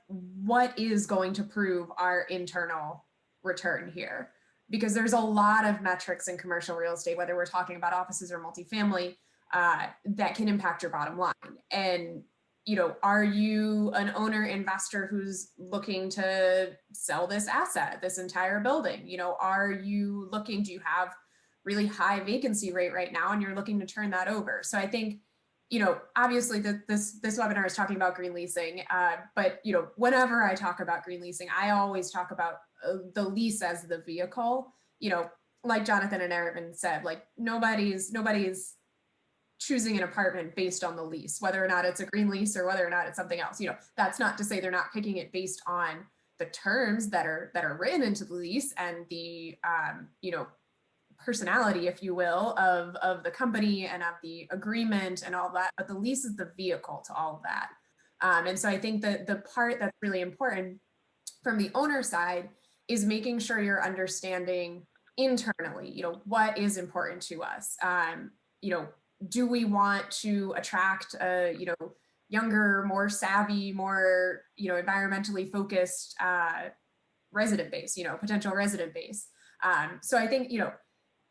S2: is going to prove our internal return here, because there's a lot of metrics in commercial real estate, whether we're talking about offices or multifamily, that can impact your bottom line. And are you an owner investor who's looking to sell this asset, this entire building? do you have really high vacancy rate right now and you're looking to turn that over? So I think, obviously this webinar is talking about green leasing, but whenever I talk about green leasing, I always talk about the lease as the vehicle. Like Jonathan and Erin said, like nobody's choosing an apartment based on the lease, whether or not it's a green lease or whether or not it's something else. That's not to say they're not picking it based on the terms that are written into the lease and the personality, if you will, of the company and of the agreement and all that. But the lease is the vehicle to all of that. And so I think that the part that's really important from the owner side is making sure you're understanding internally, what is important to us. Do we want to attract a, younger, more savvy, more, environmentally focused resident base, potential resident base? So I think,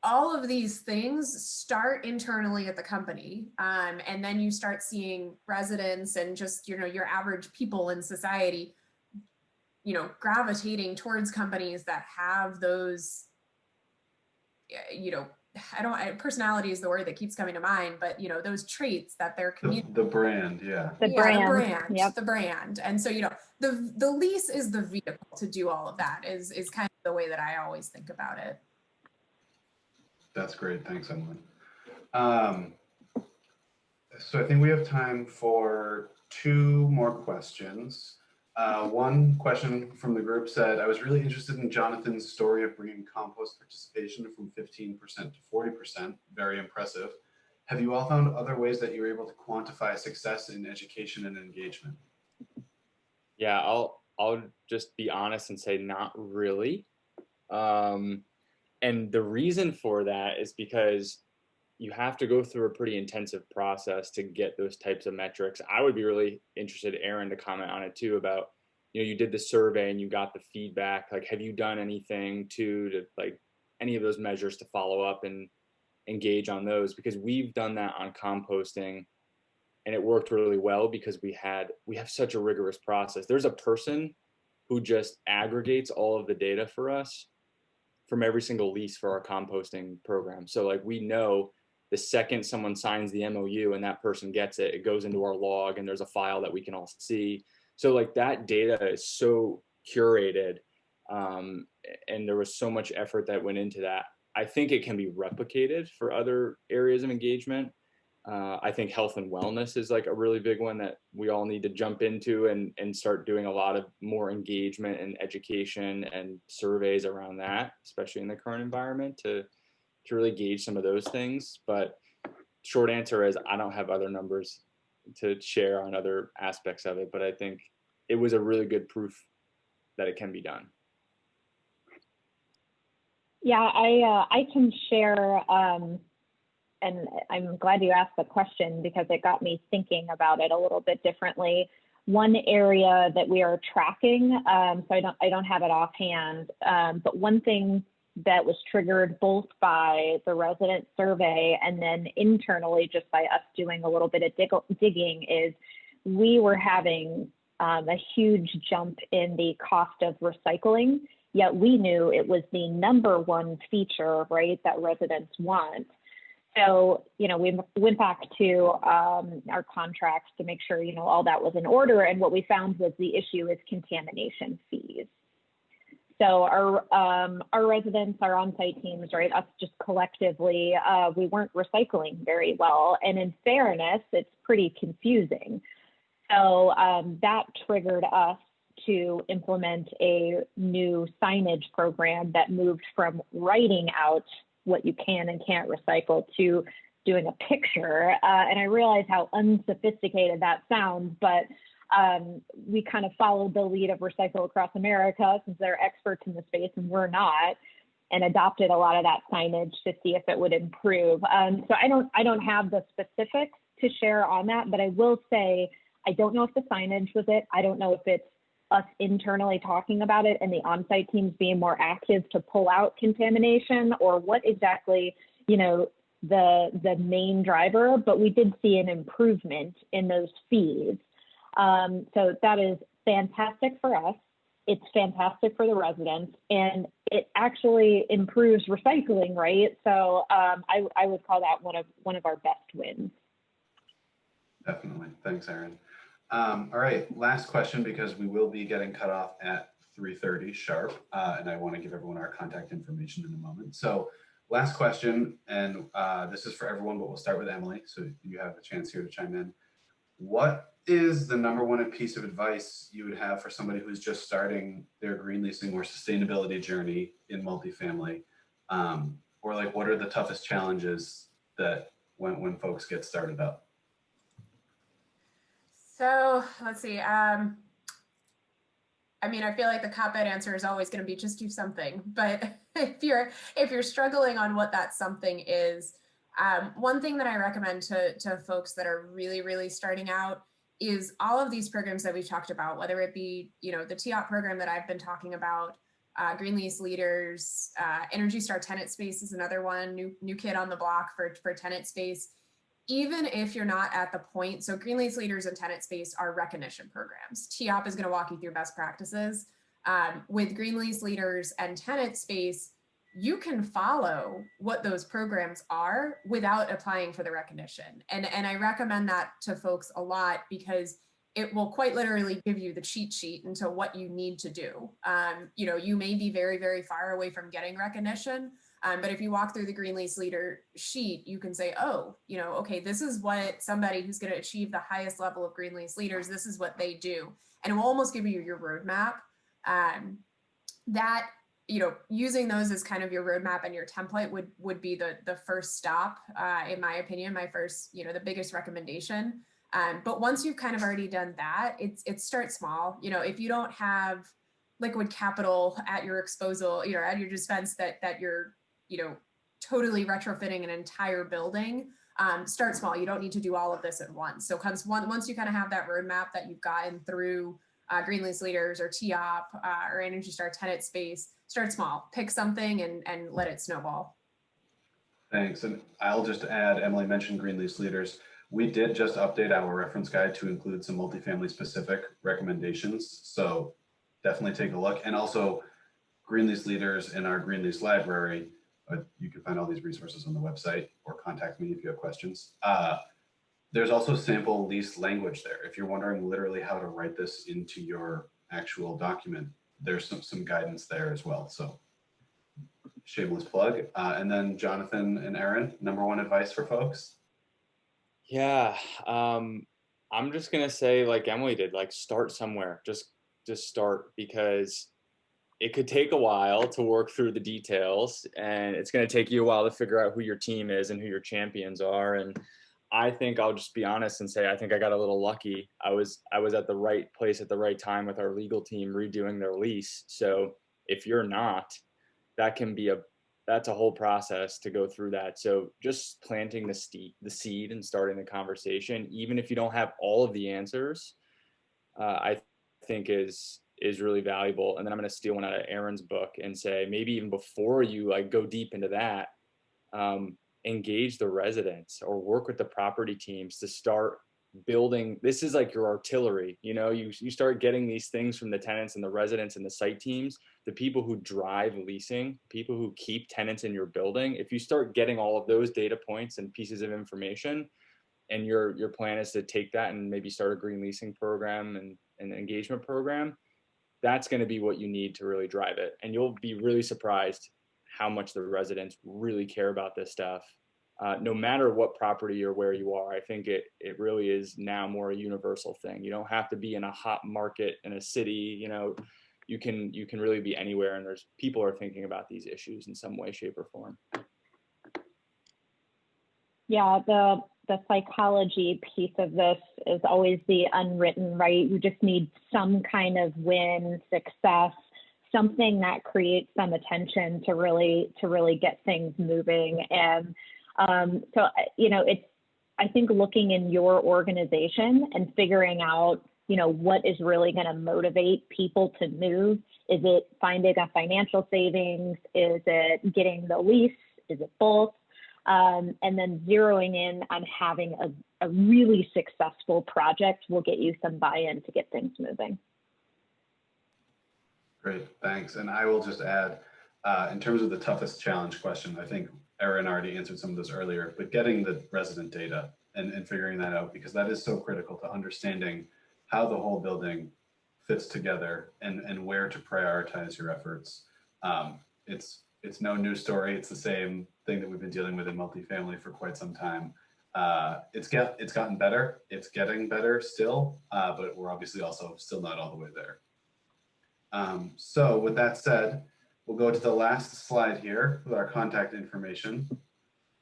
S2: all of these things start internally at the company. And then you start seeing residents and just, your average people in society, gravitating towards companies that have those, personality is the word that keeps coming to mind, but those traits that their community,
S1: the brand, yeah.
S4: The brand. Yep.
S2: The brand. And so, the lease is the vehicle to do all of that is kind of the way that I always think about it.
S1: That's great. Thanks, Emily. So I think we have time for two more questions. One question from the group said, I was really interested in Jonathan's story of bringing compost participation from 15% to 40%. Very impressive. Have you all found other ways that you were able to quantify success in education and engagement?
S3: Yeah, I'll just be honest and say not really. And the reason for that is because you have to go through a pretty intensive process to get those types of metrics. I would be really interested, Aaron, to comment on it too about, you did the survey and you got the feedback. Like, have you done anything to like any of those measures to follow up and engage on those? Because we've done that on composting and it worked really well because we have such a rigorous process. There's a person who just aggregates all of the data for us from every single lease for our composting program. So like we know the second someone signs the MOU and that person gets it, it goes into our log and there's a file that we can all see. So like that data is so curated, and there was so much effort that went into that. I think it can be replicated for other areas of engagement. I think health and wellness is like a really big one that we all need to jump into and start doing a lot of more engagement and education and surveys around that, especially in the current environment to really gauge some of those things. But short answer is I don't have other numbers to share on other aspects of it, but I think it was a really good proof that it can be done.
S4: Yeah, I can share, and I'm glad you asked the question because it got me thinking about it a little bit differently. One area that we are tracking, so I don't have it offhand, but one thing that was triggered both by the resident survey and then internally just by us doing a little bit of digging is we were having a huge jump in the cost of recycling, yet we knew it was the number one feature, right, that residents want. So, we went back to our contracts to make sure, all that was in order. And what we found was the issue is contamination fees. So our residents, our on-site teams, right, us just collectively, we weren't recycling very well. And in fairness, it's pretty confusing. So that triggered us to implement a new signage program that moved from writing out what you can and can't recycle to doing a picture. And I realize how unsophisticated that sounds, but we kind of followed the lead of Recycle Across America since they're experts in the space and we're not, and adopted a lot of that signage to see if it would improve. So I don't have the specifics to share on that, but I will say, I don't know if the signage was it. I don't know if it's us internally talking about it and the on-site teams being more active to pull out contamination or what exactly, the main driver, but we did see an improvement in those fees. So that is fantastic for us. It's fantastic for the residents, and it actually improves recycling, right? So I would call that one of our best wins.
S1: Definitely. Thanks, Aaron. All right, last question, because we will be getting cut off at 3:30 sharp, and I want to give everyone our contact information in a moment. So last question, and this is for everyone, but we'll start with Emily, so you have a chance here to chime in. What is the number one piece of advice you would have for somebody who's just starting their green leasing or sustainability journey in multifamily? Or like, what are the toughest challenges that when folks get started up?
S2: So let's see. I feel like the cop-out answer is always going to be just do something. But if you're struggling on what that something is, one thing that I recommend to folks that are really, really starting out is all of these programs that we've talked about, whether it be, the TEOP program that I've been talking about, Green Lease Leaders, Energy Star Tenant Space is another one, new kid on the block for tenant space. Even if you're not at the point, so Green Lease Leaders and Tenant Space are recognition programs. TEOP is going to walk you through best practices. With Green Lease Leaders and Tenant Space, you can follow what those programs are without applying for the recognition. And I recommend that to folks a lot because it will quite literally give you the cheat sheet into what you need to do. You may be very, very far away from getting recognition, But if you walk through the Green Lease Leader sheet, you can say, oh, okay, this is what somebody who's going to achieve the highest level of Green Lease Leaders, this is what they do. And it will almost give you your roadmap. That, using those as kind of your roadmap and your template would be the first stop, in my opinion, my first, the biggest recommendation. But once you've kind of already done that, it starts small. If you don't have liquid capital at your disposal, at your dispense that you're, totally retrofitting an entire building, start small. You don't need to do all of this at once. So once you kind of have that roadmap that you've gotten through Green Lease Leaders or TEOP or Energy Star Tenant Space, start small, pick something and let it snowball.
S1: Thanks. And I'll just add, Emily mentioned Green Lease Leaders. We did just update our reference guide to include some multifamily specific recommendations. So definitely take a look. And also Green Lease Leaders in our Green Lease library. You can find all these resources on the website or contact me if you have questions. There's also sample lease language there. If you're wondering literally how to write this into your actual document, there's some guidance there as well. So shameless plug. And then Jonathan and Aaron, number one advice for folks?
S3: Yeah, I'm just gonna say, like Emily did, like start somewhere. Just start, because it could take a while to work through the details, and it's going to take you a while to figure out who your team is and who your champions are. And I think I'll just be honest and say I think I got a little lucky. I was at the right place at the right time with our legal team redoing their lease. So if you're not, that's a whole process to go through that. So just planting the seed and starting the conversation, even if you don't have all of the answers, I think is really valuable. And then I'm going to steal one out of Aaron's book and say, maybe even before you like go deep into that, engage the residents or work with the property teams to start building. This is like your artillery. You start getting these things from the tenants and the residents and the site teams, the people who drive leasing, people who keep tenants in your building. If you start getting all of those data points and pieces of information, and your plan is to take that and maybe start a green leasing program and an engagement program, that's going to be what you need to really drive it. And you'll be really surprised how much the residents really care about this stuff. No matter what property or where you are, I think it really is now more a universal thing. You don't have to be in a hot market in a city. You can really be anywhere, and there's people are thinking about these issues in some way, shape, or form.
S4: Yeah, the psychology piece of this is always the unwritten, right? You just need some kind of win, success, something that creates some attention to really get things moving. And so, I think looking in your organization and figuring out, what is really going to motivate people to move. Is it finding a financial savings? Is it getting the lease? Is it both? And then zeroing in on having a really successful project will get you some buy-in to get things moving.
S1: Great, thanks. And I will just add, in terms of the toughest challenge question, I think Erin already answered some of this earlier, but getting the resident data and figuring that out, because that is so critical to understanding how the whole building fits together and where to prioritize your efforts. It's no new story. It's the same thing that we've been dealing with in multifamily for quite some time. It's gotten better. It's getting better still, but we're obviously also still not all the way there. So with that said, we'll go to the last slide here with our contact information.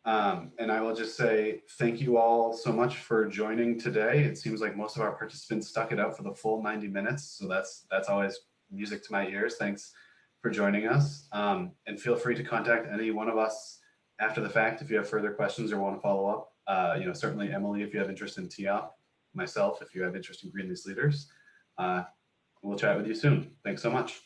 S1: And I will just say thank you all so much for joining today. It seems like most of our participants stuck it out for the full 90 minutes. So that's always music to my ears. Thanks for joining us. And feel free to contact any one of us after the fact if you have further questions or want to follow up. Certainly Emily, if you have interest in TEOP, myself, if you have interest in Green Lease Leaders. We'll chat with you soon. Thanks so much.